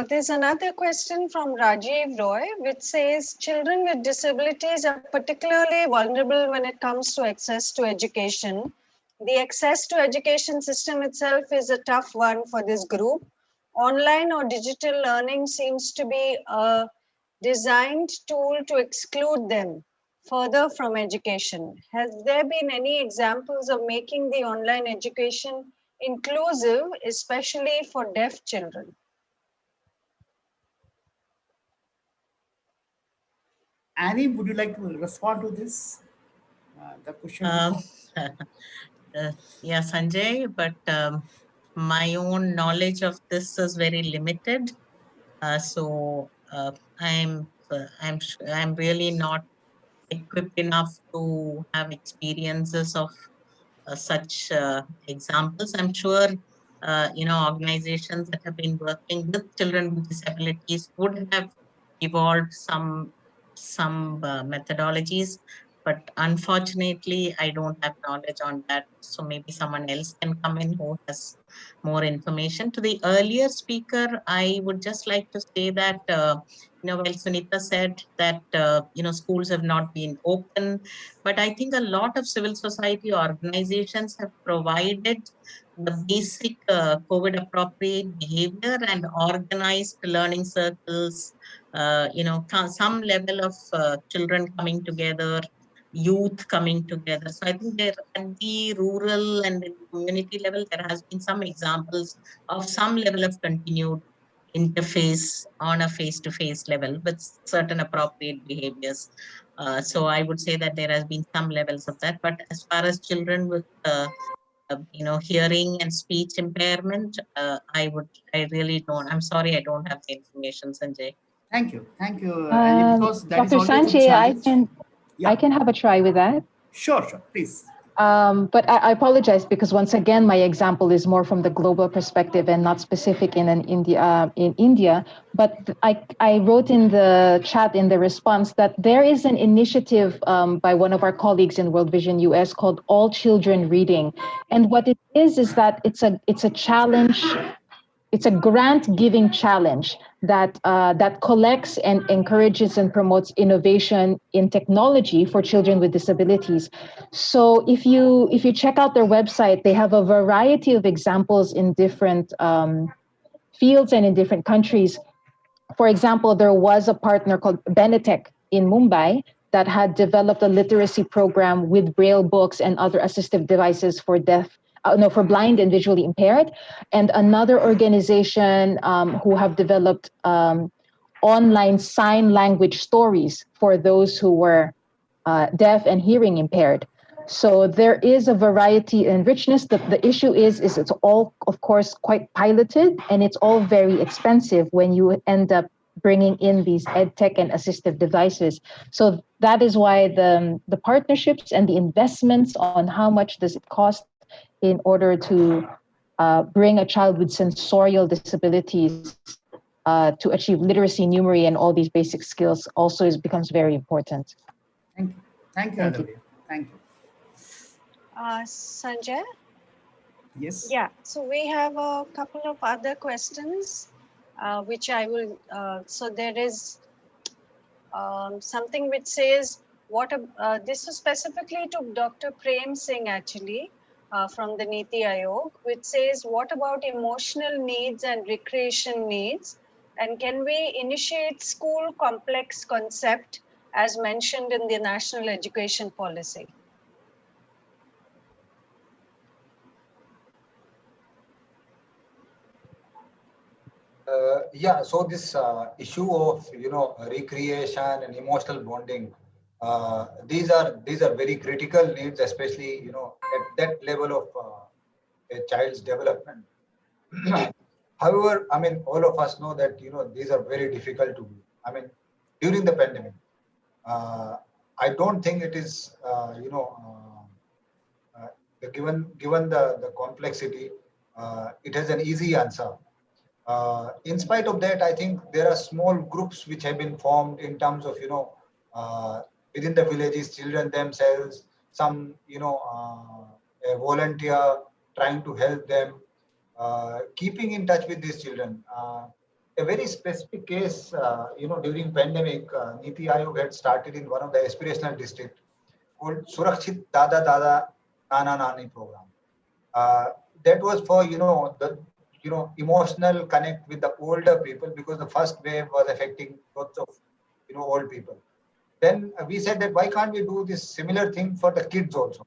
There's another question from Rajiv Roy, which says children with disabilities are particularly vulnerable when it comes to access to education. The access to education system itself is a tough one for this group. Online or digital learning seems to be a designed tool to exclude them further from education. Has there been any examples of making the online education inclusive, especially for deaf children? Annie, would you like to respond to this? The question. Yeah, Sanjay, but my own knowledge of this is very limited. So I'm really not equipped enough to have experiences of such examples. I'm sure organizations that have been working with children with disabilities would have evolved some methodologies, but unfortunately, I don't have knowledge on that. So maybe someone else can come in who has more information. To the earlier speaker, I would just like to say that while Sunita said that schools have not been open, but I think a lot of civil society organizations have provided the basic COVID appropriate behavior and organized learning circles, some level of children coming together, youth coming together. So I think there at the rural and the community level, there has been some examples of some level of continued interface on a face-to-face level with certain appropriate behaviors. So I would say that there has been some levels of that. But as far as children with hearing and speech impairment, I really don't. I'm sorry, I don't have the information, Sanjay. Thank you, Annie, because that is Dr. always a Sanjay, challenge. I can have a try with that. Sure, please. But I apologize because once again, my example is more from the global perspective and not specific in India. But I wrote in the chat in the response that there is an initiative by one of our colleagues in World Vision US called All Children Reading, and what it is that it's a challenge. It's a grant-giving challenge that collects and encourages and promotes innovation in technology for children with disabilities. So if you check out their website, they have a variety of examples in different fields and in different countries. For example, there was a partner called Benetech in Mumbai that had developed a literacy program with Braille books and other assistive devices for for blind and visually impaired, and another organization who have developed online sign language stories for those who were deaf and hearing impaired. So there is a variety and richness. The issue is it's all, of course, quite piloted, and it's all very expensive when you end up bringing in these ed tech and assistive devices. So that is why the partnerships and the investments on how much does it cost in order to bring a child with sensorial disabilities to achieve literacy, numeracy, and all these basic skills also becomes very important. Thank you. Thank you. Thank you. Sanjay? Yes. Yeah, so we have a couple of other questions, which I will, so there is something which says, this is specifically to Dr. Prem Singh actually, from the Niti Aayog, which says, what about emotional needs and recreation needs? And can we initiate school complex concept as mentioned in the National Education Policy? Yeah, so this issue of recreation and emotional bonding, these are very critical needs, especially at that level of a child's development. However, I mean, all of us know that these are very difficult to do. I mean, during the pandemic, I don't think it is given the complexity, it has an easy answer. In spite of that, I think there are small groups which have been formed in terms of, within the villages, children themselves, some, a volunteer trying to help them, keeping in touch with these children. A very specific case, during pandemic, Niti Aayog had started in one of the aspirational districts called Surakshit Dada Dada Nana Nani program. That was for, the emotional connect with the older people, because the first wave was affecting lots of old people. Then we said that why can't we do this similar thing for the kids also?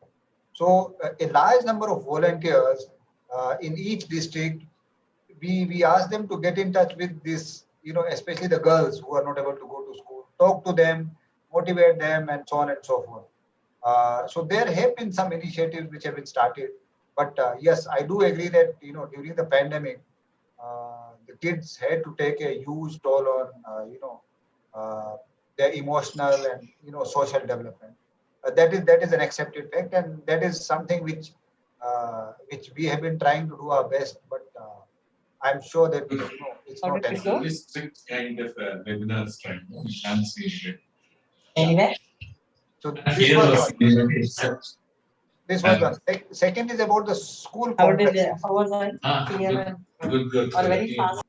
So a large number of volunteers in each district, we asked them to get in touch with this, especially the girls who are not able to go to school, talk to them, motivate them, and so on and so forth. So there have been some initiatives which have been started, but yes, I do agree that during the pandemic, the kids had to take a huge toll on their emotional and social development. That is an accepted fact, and that is something which we have been trying to do our best, but I'm sure that it's not How an did it go? easy. Strict kind of webinar style. We can't see it. Anyway, So this Here was was one. except This was one. Second is about the school how did complex. it, how was it? Clear good. or very fast?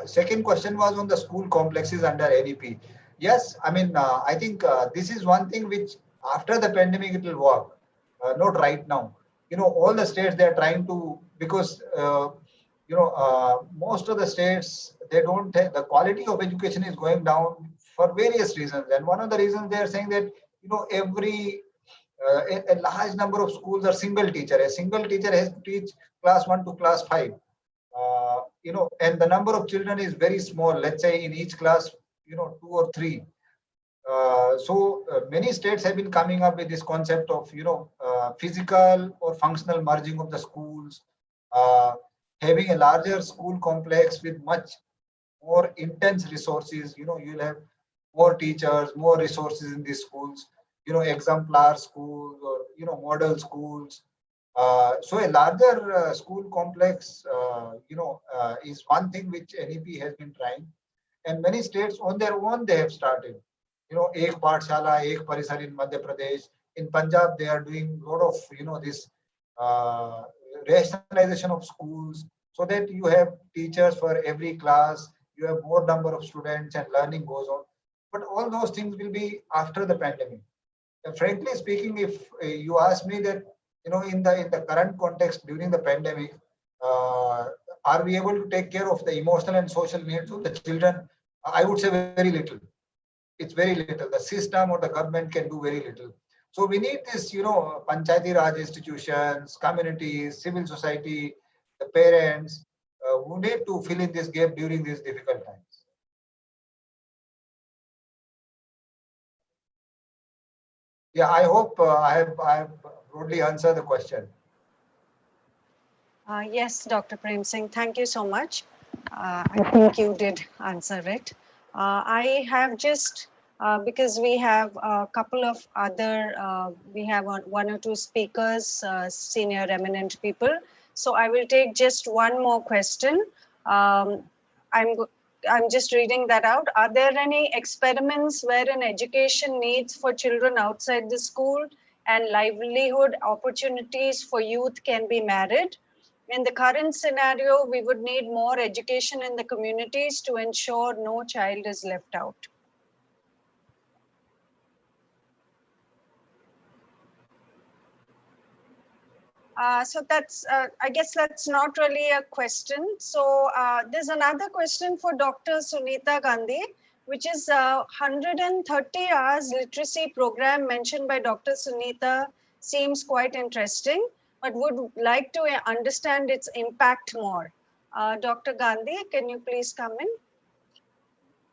Second question was on the school complexes under NEP. Yes, I mean, I think this is one thing which after the pandemic it will work, not right now. All the states they are trying to, because most of the states they don't have, the quality of education is going down for various reasons, and one of the reasons they are saying that every a large number of schools are single teacher. A single teacher has to teach class 1 to class 5. And the number of children is very small. Let's say in each class, 2 or 3. So many states have been coming up with this concept of, physical or functional merging of the schools, uh, having a larger school complex with much more intense resources. You'll have more teachers, more resources in these schools. Exemplar schools or model schools. So a larger school complex, is one thing which NEP has been trying, and many states on their own they have started. Ek Pathshala, Ek Parisar in Madhya Pradesh. In Punjab, they are doing a lot of this uh, rationalization of schools, so that you have teachers for every class, you have more number of students, and learning goes on. But all those things will be after the pandemic. And frankly speaking, if you ask me that, in the current context during the pandemic, uh, are we able to take care of the emotional and social needs of the children? I would say very little. It's very little. The system or the government can do very little. So we need this, panchayati raj institutions, communities, civil society, the parents, who need to fill in this gap during these difficult times. Yeah, I hope I have broadly answered the question. Yes, Dr. Prem Singh, thank you so much. I think you did answer it. I have just, because we have a couple of other, we have one or two speakers, senior eminent people. So I will take just one more question. I'm, I'm just reading that out. Are there any experiments wherein education needs for children outside the school and livelihood opportunities for youth can be married? In the current scenario, we would need more education in the communities to ensure no child is left out. So that's, I guess that's not really a question. So there's another question for Dr. Sunita Gandhi, which is 130 hours literacy program mentioned by Dr. Sunita seems quite interesting, but would like to understand its impact more. Dr. Gandhi, can you please come in?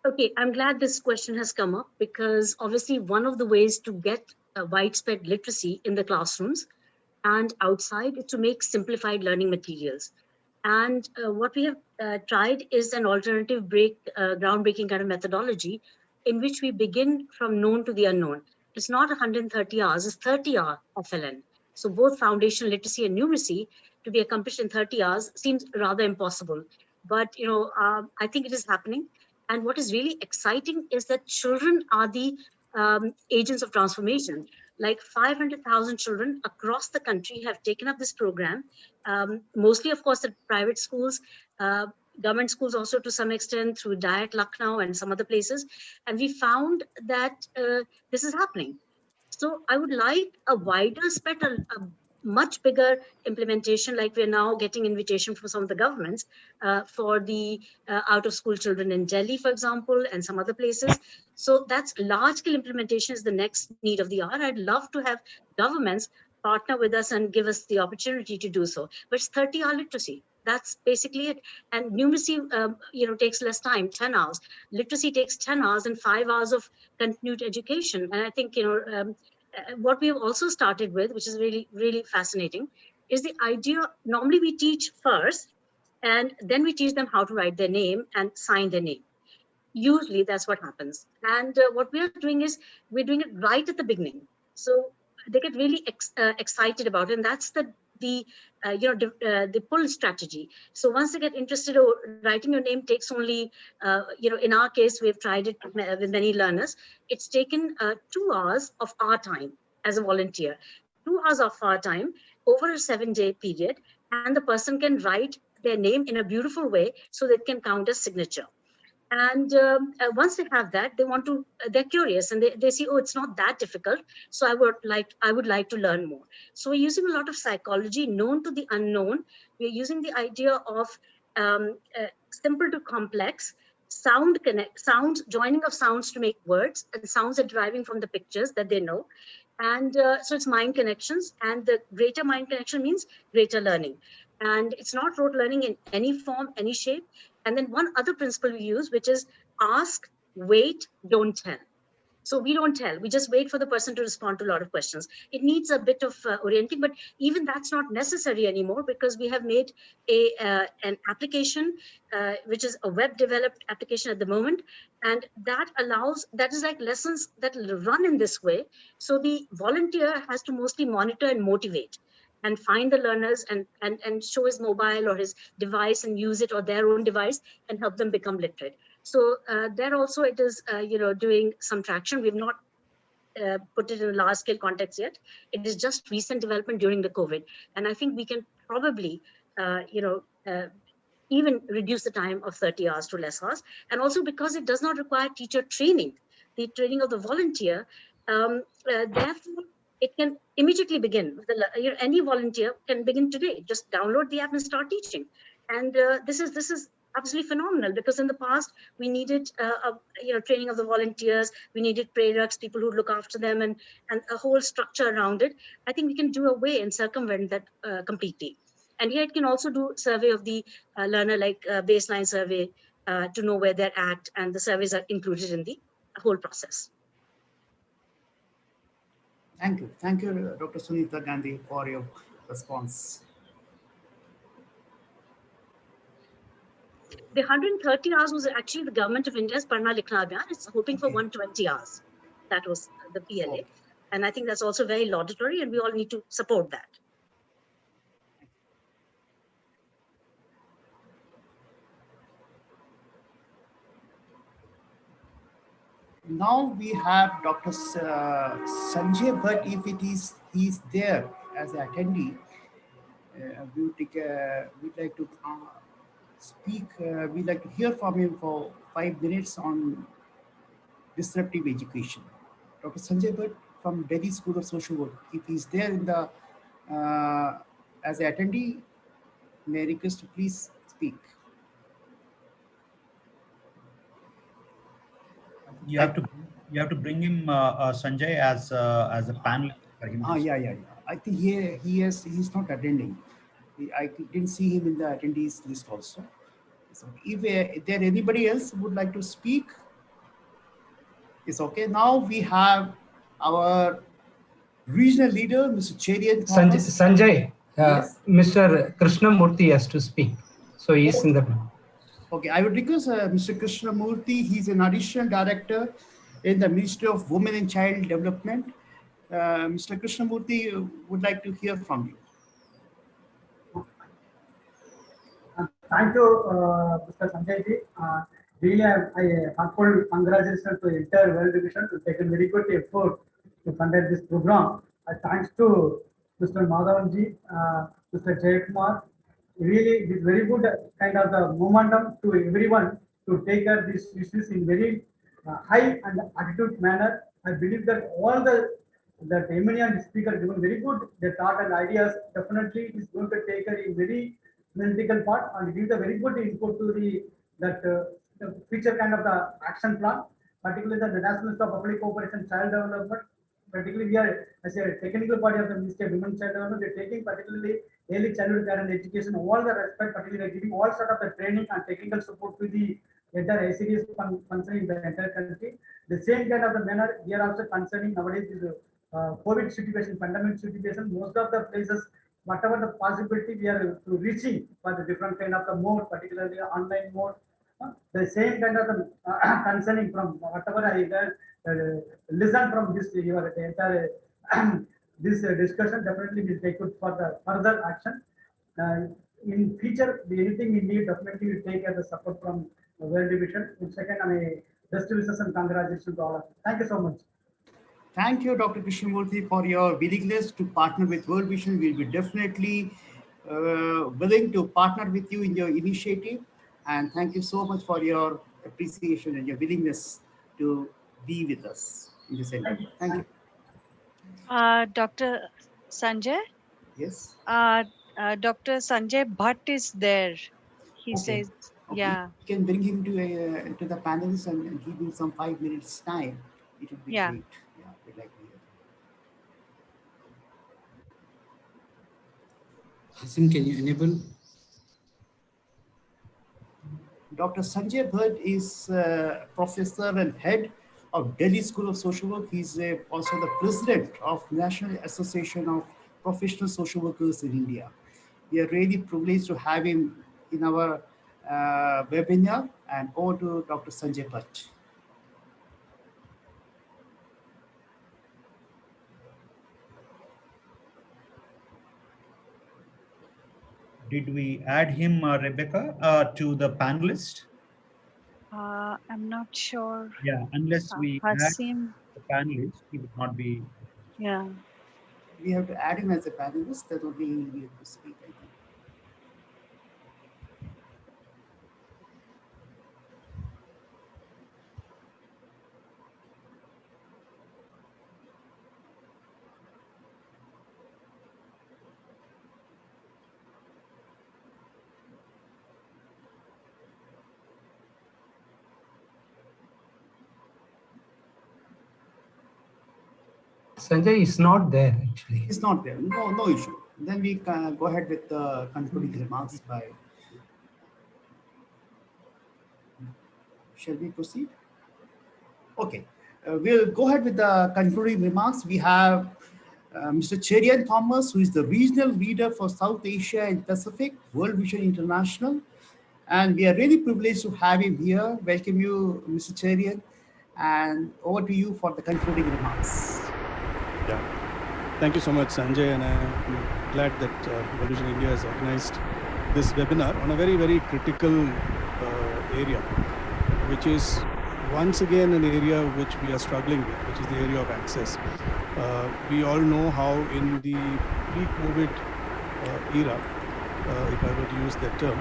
Okay, I'm glad this question has come up, because obviously one of the ways to get widespread literacy in the classrooms and outside is to make simplified learning materials. And what we have tried is an alternative groundbreaking kind of methodology in which we begin from known to the unknown. It's not 130 hours, it's 30 hours FLN. So both foundational literacy and numeracy to be accomplished in 30 hours seems rather impossible. But I think it is happening. And what is really exciting is that children are the agents of transformation. Like 500,000 children across the country have taken up this program, mostly, of course, at private schools, uh, government schools also to some extent through Diet Lucknow and some other places. And we found that this is happening. So I would like a wider spread, a much bigger implementation, like we're now getting invitation from some of the governments for the out of school children in Delhi, for example, and some other places. So that's large scale implementation is the next need of the hour. I'd love to have governments partner with us and give us the opportunity to do so. But it's 30-hour literacy. That's basically it. And numeracy, takes less time, 10 hours. Literacy takes 10 hours and 5 hours of continued education. And I think, what we have also started with, which is really, really fascinating, is the idea. Normally we teach first, and then we teach them how to write their name and sign their name. Usually that's what happens. And what we are doing is we're doing it right at the beginning. So they get really excited about it. And that's the pull strategy. So once they get interested, writing your name takes only, in our case, we've tried it with many learners. It's taken 2 hours of our time as a volunteer, 2 hours of our time over a 7-day period. And the person can write their name in a beautiful way so that it can count as signature. And once they have that, they're curious, and they see, oh, it's not that difficult. So I would like to learn more. So we're using a lot of psychology, known to the unknown. We're using the idea of simple to complex, sounds, joining of sounds to make words, and sounds are deriving from the pictures that they know. And so it's mind connections, and the greater mind connection means greater learning. And it's not rote learning in any form, any shape. And then one other principle we use, which is ask, wait, don't tell. So we don't tell, we just wait for the person to respond to a lot of questions. It needs a bit of orienting, but even that's not necessary anymore, because we have made an application, which is a web developed application at the moment. And that is like lessons that run in this way. So the volunteer has to mostly monitor and motivate and find the learners and show his mobile or his device and use it, or their own device, and help them become literate. So there also it is, doing some traction. We've not put it in a large scale context yet. It is just recent development during the COVID. And I think we can probably, even reduce the time of 30 hours to less hours. And also because it does not require teacher training, the training of the volunteer, therefore, it can immediately begin. Any volunteer can begin today. Just download the app and start teaching. And this is absolutely phenomenal, because in the past we needed training of the volunteers. We needed preraks, people who look after them, and a whole structure around it. I think we can do away and circumvent that completely. And here it can also do survey of the learner, like baseline survey, to know where they're at, and the surveys are included in the whole process. Thank you, Dr. Sunita Gandhi, for your response. The 130 hours was actually the government of India's Padhna Likhna Abhiyan. It's hoping for 120 hours. That was the PLA. Okay. And I think that's also very laudatory, and we all need to support that. Now we have Dr. Sanjay Bhatt. If he's there as an attendee, we'd like to speak. We'd like to hear from him for 5 minutes on disruptive education. Dr. Sanjay Bhatt from Delhi School of Social Work. If he's there in the as an attendee, may I request to please speak. You have to bring him Sanjay as a panelist for him. Yeah. I think he's not attending. I didn't see him in the attendees list also. So if there anybody else who would like to speak, it's okay. Now we have our regional leader, Mr. Cherian Thomas. Sanjay, yes? Mr. Krishnamurthy has to speak. So he's in the... Okay, I would request Mr. Krishnamurthy. He's an additional director in the Ministry of Women and Child Development. Mr. Krishnamurthy would like to hear from you. Thank you, Mr. Sanjay ji. Really, I heartfelt congratulations to entire World Division to take a very good effort to conduct this program. Thanks to Mr. Madhavan ji, Mr. Jaykumar. Really, it is very good kind of the momentum to everyone to take up these issues in very high and attitude manner. I believe that all the eminent speaker given very good the thought and ideas. Definitely is going to take a very analytical part and give the very good input to the future kind of the action plan, particularly the National Ministry of Public Cooperation Child Development. Particularly, we are as a technical body of the Ministry of Women Child Development, we are taking particularly early childhood care and education, all the respect, particularly giving all sort of the training and technical support to the entire ICDs concerning the entire country. The same kind of the manner we are also concerning nowadays is COVID situation, pandemic situation. Most of the places, whatever the possibility we are to reaching for the different kind of the mode, particularly online mode. The same kind of the concerning from whatever I listen from this your entire this discussion definitely will take it for the further action. In future, anything we need definitely will take as a support from the World Division. In second, best wishes and congratulations to all of you. Thank you so much. Thank you, Dr. Krishnamurthy, for your willingness to partner with World Vision. We'll be definitely willing to partner with you in your initiative. And thank you so much for your appreciation and your willingness to be with us in this endeavor. Thank you. Dr. Sanjay? Yes. Dr. Sanjay Bhatt is there. He Okay. says, yeah. You can bring him to the panelists and give him some 5 minutes time. It would be great. Yeah, we'd like to hear. Hasim, can you enable? Dr. Sanjay Bhatt is professor and head of Delhi School of Social Work. He's also the president of National Association of Professional Social Workers in India. We are really privileged to have him in our webinar, and over to Dr. Sanjay Bhatt. Did we add him, Rebecca, to the panelist? I'm not sure. Yeah, unless we Hasim. add the panelist, he would not be. Yeah. We have to add him as a panelist, that only he will be able to speak, I think. Sanjay is not there actually. It's not there. No issue. Then we can go ahead with the concluding remarks by. Shall we proceed? Okay. We'll go ahead with the concluding remarks. We have Mr. Cherian Thomas, who is the regional leader for South Asia and Pacific, World Vision International. And we are really privileged to have him here. Welcome you, Mr. Cherian. And over to you for the concluding remarks. Yeah. Thank you so much, Sanjay. And I'm glad that World Vision India has organized this webinar on a very, very critical area, which is once again an area which we are struggling with, which is the area of access. We all know how in the pre-COVID era, if I were to use that term,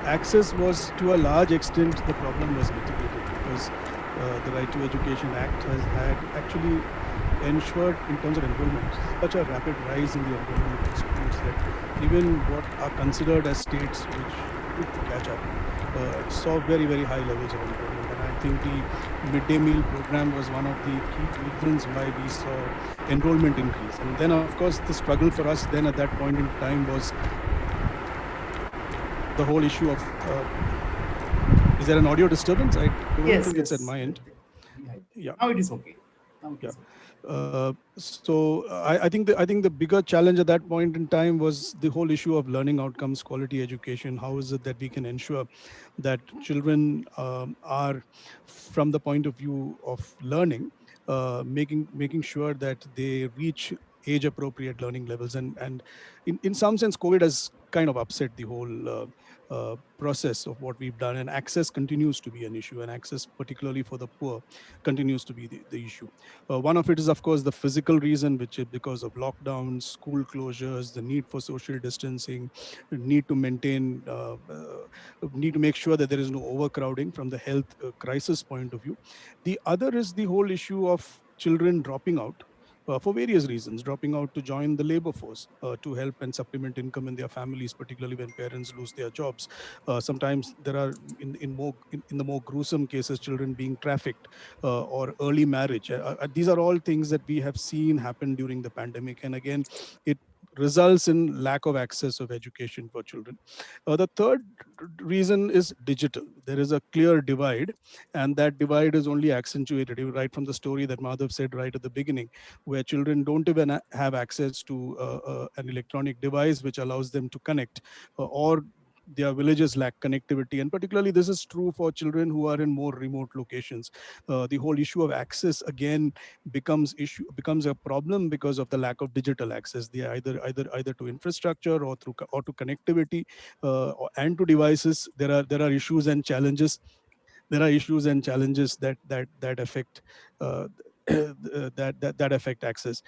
access was to a large extent the problem was mitigated, because the Right to Education Act has had actually ensured in terms of enrollment such a rapid rise in the enrollment of schools that even what are considered as states which could catch up saw very, very high levels of enrollment. And I think the midday meal program was one of the key reasons why we saw enrollment increase. And then of course the struggle for us then at that point in time was the whole issue of is there an audio disturbance? I don't think it's at my end. Yeah. Now it is okay. So I think the bigger challenge at that point in time was the whole issue of learning outcomes, quality education. How is it that we can ensure that children are, from the point of view of learning, making sure that they reach age appropriate learning levels. And in some sense, COVID has kind of upset the whole process of what we've done, and access continues to be an issue, and access particularly for the poor continues to be the issue. One of it is, of course, the physical reason, which is because of lockdowns, school closures, the need for social distancing, need to maintain, need to make sure that there is no overcrowding from the health crisis point of view. The other is the whole issue of children dropping out for various reasons, dropping out to join the labor force, to help and supplement income in their families, particularly when parents lose their jobs. Sometimes there are, in the more gruesome cases, children being trafficked, or early marriage. These are all things that we have seen happen during the pandemic. And again, it results in lack of access of education for children. The third reason is digital. There is a clear divide, and that divide is only accentuated right from the story that Madhav said right at the beginning, where children don't even have access to an electronic device which allows them to connect, or their villages lack connectivity. And particularly this is true for children who are in more remote locations. The whole issue of access again becomes a problem because of the lack of digital access. They are either to infrastructure or to connectivity, and to devices. There are issues and challenges. There are issues and challenges that affect uh, that affect access.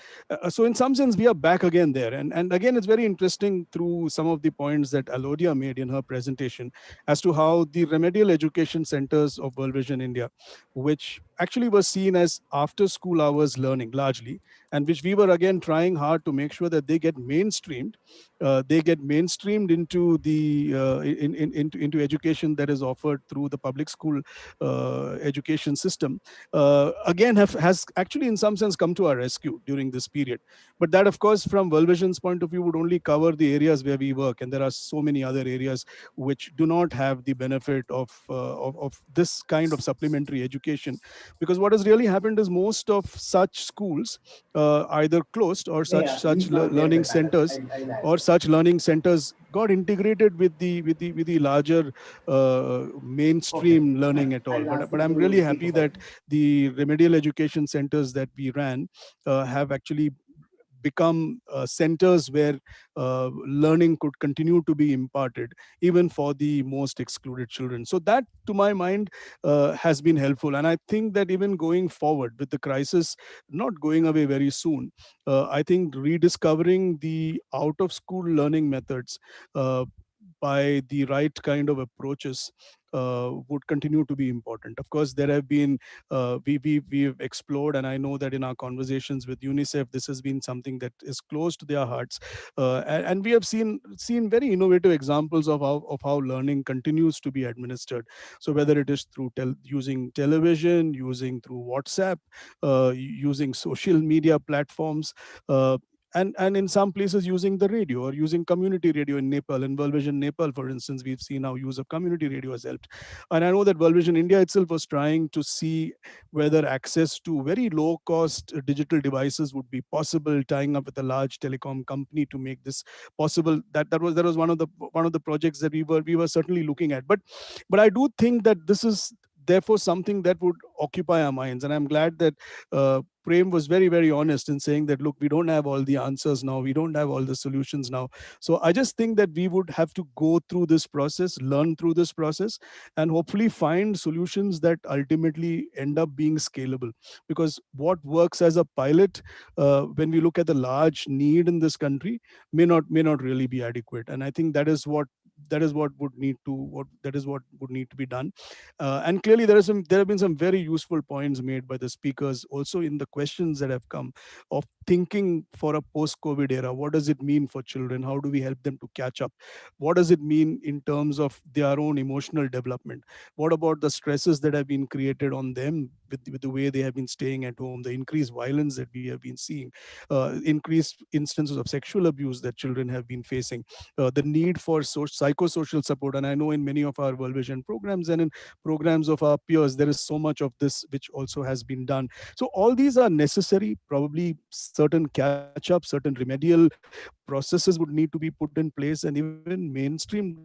So in some sense, we are back again there. And again, it's very interesting through some of the points that Alodia made in her presentation as to how the remedial education centers of World Vision India, which actually was seen as after school hours learning largely, and which we were again trying hard to make sure that they get mainstreamed into the into education that is offered through the public school education system, again has actually in some sense come to our rescue during this period. But that, of course, from World Vision's point of view, would only cover the areas where we work, and there are so many other areas which do not have the benefit of this kind of supplementary education. Because what has really happened is most of such schools either closed, or such learning centers, got integrated with the larger mainstream learning at all. But I'm really happy that the remedial education centers that we ran have actually become centers where learning could continue to be imparted even for the most excluded children. So that, to my mind, has been helpful. And I think that even going forward with the crisis not going away very soon, I think rediscovering the out of school learning methods by the right kind of approaches would continue to be important. Of course, there have been we've explored, and I know that in our conversations with UNICEF, this has been something that is close to their hearts, and we have seen very innovative examples of how learning continues to be administered. So whether it is through using television, using through WhatsApp, using social media platforms, and in some places using the radio or using community radio in Nepal. In World Vision Nepal, for instance, we've seen how use of community radio has helped. And I know that World Vision India itself was trying to see whether access to very low cost digital devices would be possible, tying up with a large telecom company to make this possible. That was one of the projects that we were certainly looking at. But I do think that this is therefore something that would occupy our minds. And I'm glad that Prem was very, very honest in saying that, look, we don't have all the answers now. We don't have all the solutions now. So I just think that we would have to go through this process, learn through this process, and hopefully find solutions that ultimately end up being scalable. Because what works as a pilot, when we look at the large need in this country, may not really be adequate. And I think that is what would need to be done. And clearly there have been some very useful points made by the speakers also in the questions that have come, of thinking for a post-COVID era. What does it mean for children? How do we help them to catch up? What does it mean in terms of their own emotional development? What about the stresses that have been created on them with the way they have been staying at home, the increased violence that we have been seeing, increased instances of sexual abuse that children have been facing, the need for psychosocial support? And I know in many of our World Vision programs and in programs of our peers, there is so much of this which also has been done. So all these are necessary. Probably certain catch up, certain remedial processes would need to be put in place and even mainstreamed,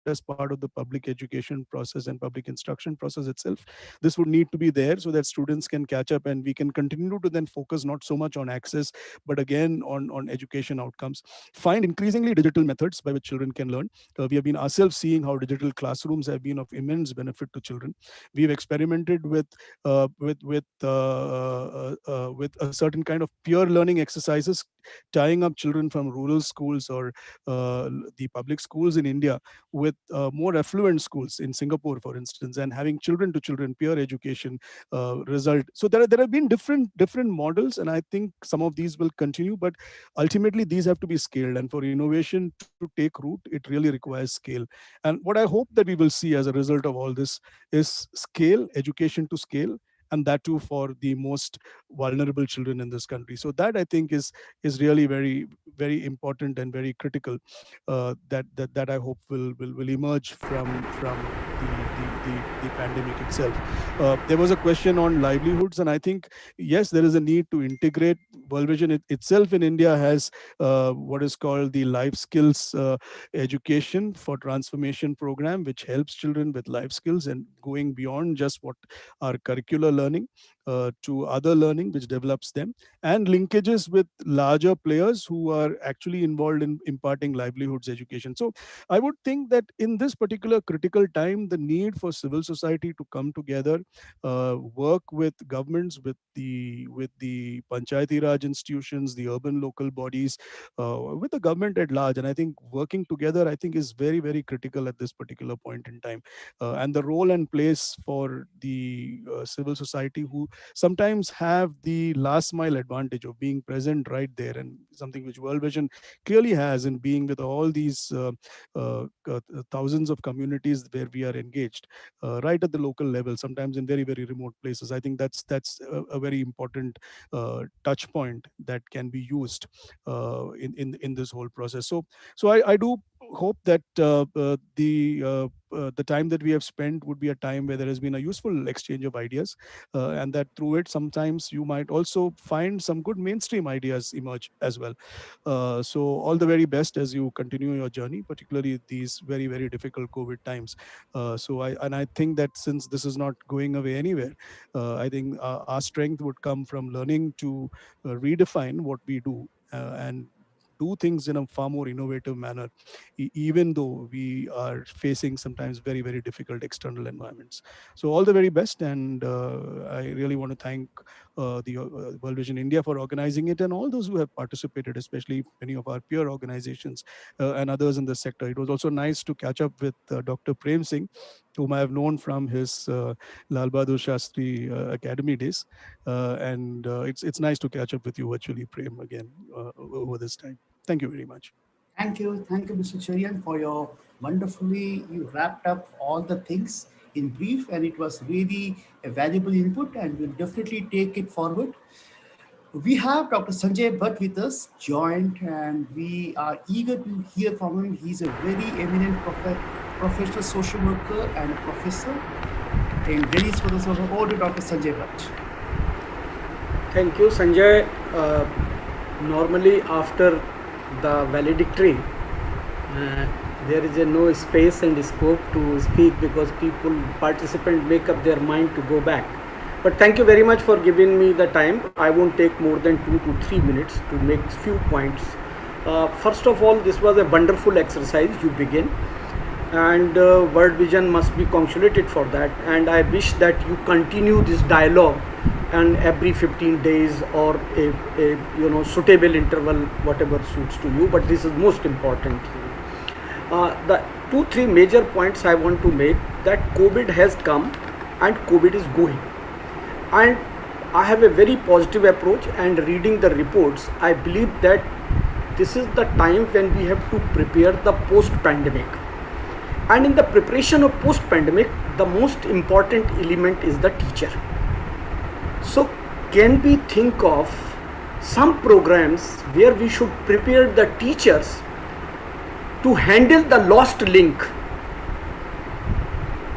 I would say, as part of the public education process and public instruction process itself. This would need to be there so that students can catch up and we can continue to then focus not so much on access, but again on education outcomes. Find increasingly digital methods by which children can learn. We have been ourselves seeing how digital classrooms have been of immense benefit to children. We've experimented with a certain kind of peer learning exercises, tying up children from rural schools or the public schools in India with more affluent schools in Singapore, for instance, and having children to children peer education result. So there have been different models, and I think some of these will continue, but ultimately these have to be scaled, and for innovation to take root, it really requires scale. And what I hope that we will see as a result of all this is scale, education to scale, and that too for the most vulnerable children in this country. So that I think is really very, very important and very critical. That I hope will emerge from the pandemic itself. There was a question on livelihoods, and I think yes, there is a need to integrate. World Vision itself in India has what is called the life skills education for transformation program, which helps children with life skills and going beyond just what are curricular learning to other learning which develops them, and linkages with larger players who are actually involved in imparting livelihoods education. So I would think that in this particular critical time, the need for civil society to come together, work with governments, with the Panchayati Raj institutions, the urban local bodies, with the government at large, and I think working together, I think is very, very critical at this particular point in time. And the role and place for the civil society, who sometimes have the last mile advantage of being present right there, and something which World Vision clearly has in being with all these thousands of communities where we are engaged right at the local level, sometimes in very, very remote places. I think that's a very important touch point that can be used in this whole process. So I do hope that the time that we have spent would be a time where there has been a useful exchange of ideas, and that through it sometimes you might also find some good mainstream ideas emerge as well. So all the very best as you continue your journey, particularly these very, very difficult COVID times. So I think that since this is not going away anywhere, I think our strength would come from learning to redefine what we do and do things in a far more innovative manner, even though we are facing sometimes very, very difficult external environments. So all the very best, and I really want to thank the World Vision India for organizing it, and all those who have participated, especially many of our peer organizations and others in the sector. It was also nice to catch up with Dr. Prem Singh, whom I have known from his Lal Bahadur Shastri Academy days, and it's nice to catch up with you virtually, Prem, again over this time. Thank you very much. Thank you, Mr. Cherian, for your wonderfully, you wrapped up all the things in brief, and it was really a valuable input, and we'll definitely take it forward. We have Dr. Sanjay Bhatt with us, joined, and we are eager to hear from him. He's a very eminent professional social worker and professor in Delhi School of Social Work. Over to Dr. Sanjay Bhatt. Thank you, Sanjay. Normally, after the valedictory, there is no space and scope to speak because participants make up their mind to go back. But thank you very much for giving me the time. I won't take more than 2 to 3 minutes to make few points. First of all, this was a wonderful exercise you begin, and World Vision must be congratulated for that. And I wish that you continue this dialogue and every 15 days or a suitable interval, whatever suits to you. But this is most important. The 2-3 major points I want to make, that COVID has come and COVID is going. And I have a very positive approach, and reading the reports, I believe that this is the time when we have to prepare the post-pandemic. And in the preparation of post-pandemic, the most important element is the teacher. So can we think of some programs where we should prepare the teachers to handle the lost link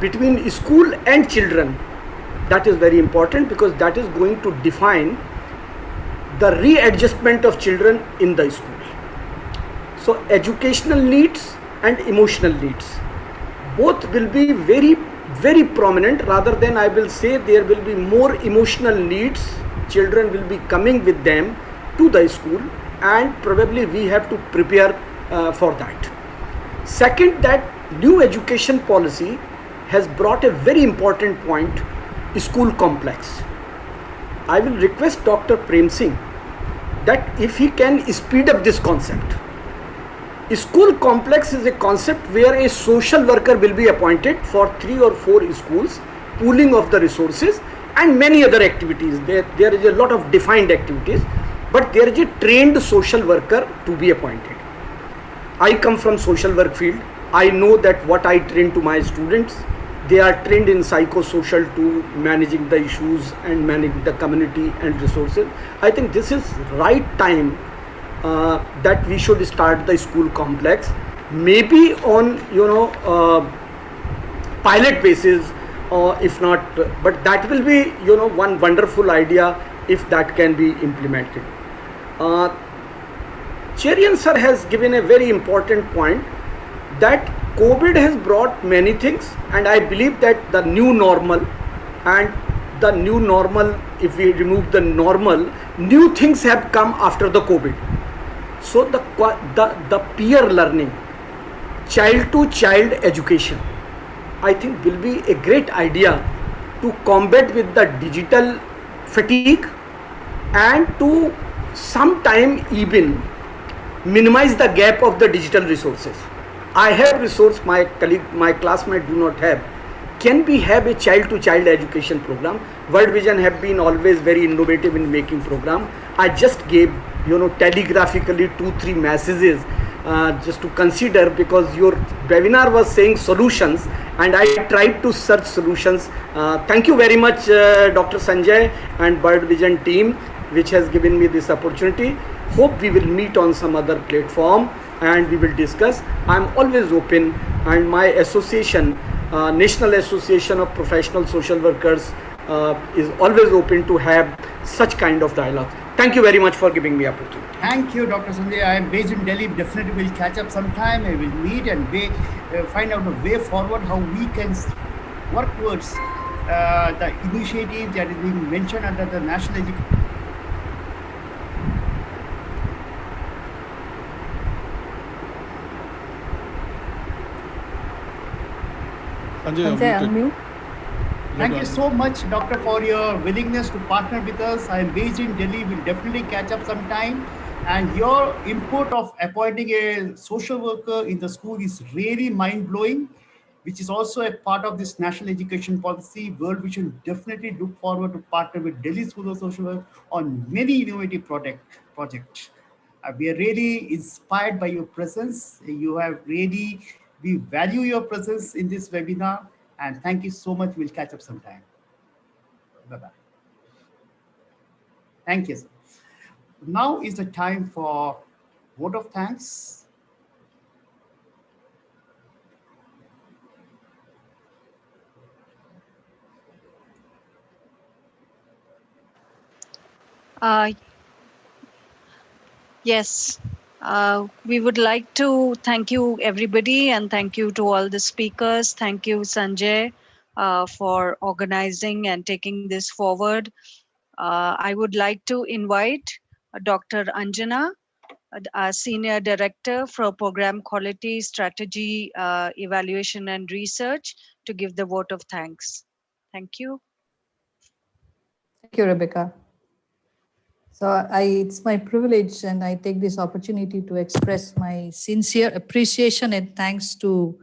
between school and children? That is very important, because that is going to define the readjustment of children in the school. So educational needs and emotional needs. both will be very, very prominent. Rather than, I will say, there will be more emotional needs. Children will be coming with them to the school, and probably we have to prepare for that. Second, that new education policy has brought a very important point, school complex. I will request Dr. Prem Singh that if he can speed up this concept. School complex is a concept where a social worker will be appointed for 3 or 4 schools, pooling of the resources and many other activities. There is a lot of defined activities, but there is a trained social worker to be appointed. I come from social work field. I know that what I train to my students, they are trained in psychosocial to managing the issues and managing the community and resources. I think this is right time that we should start the school complex, maybe on pilot basis, or if not, but that will be one wonderful idea if that can be implemented. Cherian sir has given a very important point that COVID has brought many things, and I believe that the new normal, and the new normal, if we remove the normal, new things have come after the COVID. So the peer learning, child to child education, I think will be a great idea to combat with the digital fatigue and to sometime even minimize the gap of the digital resources. I have resource my colleague, my classmate do not have. Can we have a child to child education program? World Vision have been always very innovative in making program. I just gave telegraphically 2-3 messages just to consider, because your webinar was saying solutions and I tried to search solutions. Thank you very much Dr. Sanjay and World Vision team which has given me this opportunity. Hope we will meet on some other platform and we will discuss. I'm always open, and my association, National Association of Professional Social Workers, is always open to have such kind of dialogue. Thank you very much for giving me opportunity. Thank you, Dr. Sanjay. I am based in Delhi. Definitely will catch up sometime. I will meet and find out a way forward how we can work towards the initiative that is being mentioned under the National Education. Sanjay, unmute. Thank you so much, Doctor, for your willingness to partner with us. I am based in Delhi. We'll definitely catch up sometime. And your input of appointing a social worker in the school is really mind-blowing, which is also a part of this national education policy. World Vision definitely look forward to partner with Delhi School of Social Work on many innovative projects. We are really inspired by your presence. You have really, we value your presence in this webinar. And thank you so much. We'll catch up sometime. Bye-bye. Thank you, sir. Now is the time for vote of thanks. Yes, we would like to thank you everybody, and thank you to all the speakers. Thank you, Sanjay, for organizing and taking this forward. I would like to invite Dr. Anjana, our Senior Director for Program Quality Strategy Evaluation and Research, to give the vote of thanks. Thank you. Thank you, Rebecca. So it's my privilege, and I take this opportunity to express my sincere appreciation and thanks to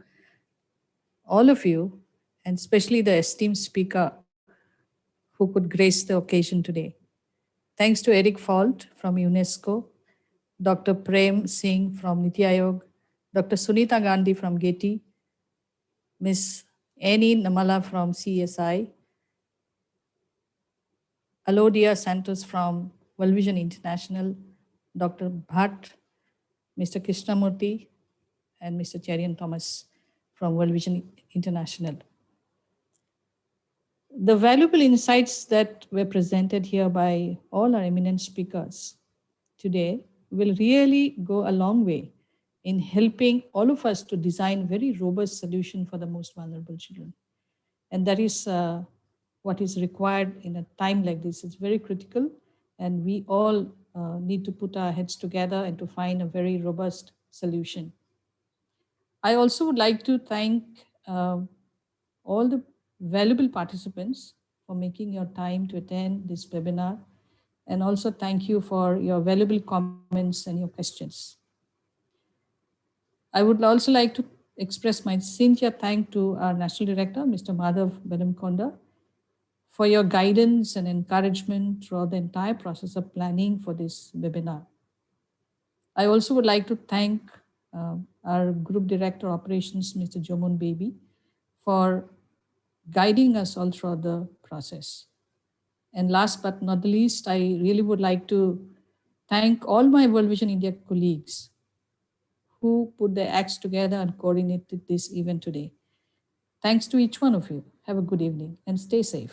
all of you, and especially the esteemed speaker who could grace the occasion today. Thanks to Eric Falt from UNESCO, Dr. Prem Singh from Niti Aayog, Dr. Sunita Gandhi from Getty, Ms. Annie Namala from CSI, Alodia Santos from World Vision International, Dr. Bhatt, Mr. Krishnamurthy, and Mr. Cherian Thomas from World Vision International. The valuable insights that were presented here by all our eminent speakers today will really go a long way in helping all of us to design very robust solution for the most vulnerable children. And that is what is required in a time like this. It's very critical, and we all need to put our heads together and to find a very robust solution. I also would like to thank all the valuable participants for making your time to attend this webinar, and also thank you for your valuable comments and your questions. I would also like to express my sincere thank to our National Director, Mr. Madhav Benamkonda, for your guidance and encouragement throughout the entire process of planning for this webinar. I also would like to thank our Group Director Operations, Mr. Jomun Baby, for guiding us all throughout the process. And last but not the least, I really would like to thank all my World Vision India colleagues who put their acts together and coordinated this event today. Thanks to each one of you. Have a good evening and stay safe.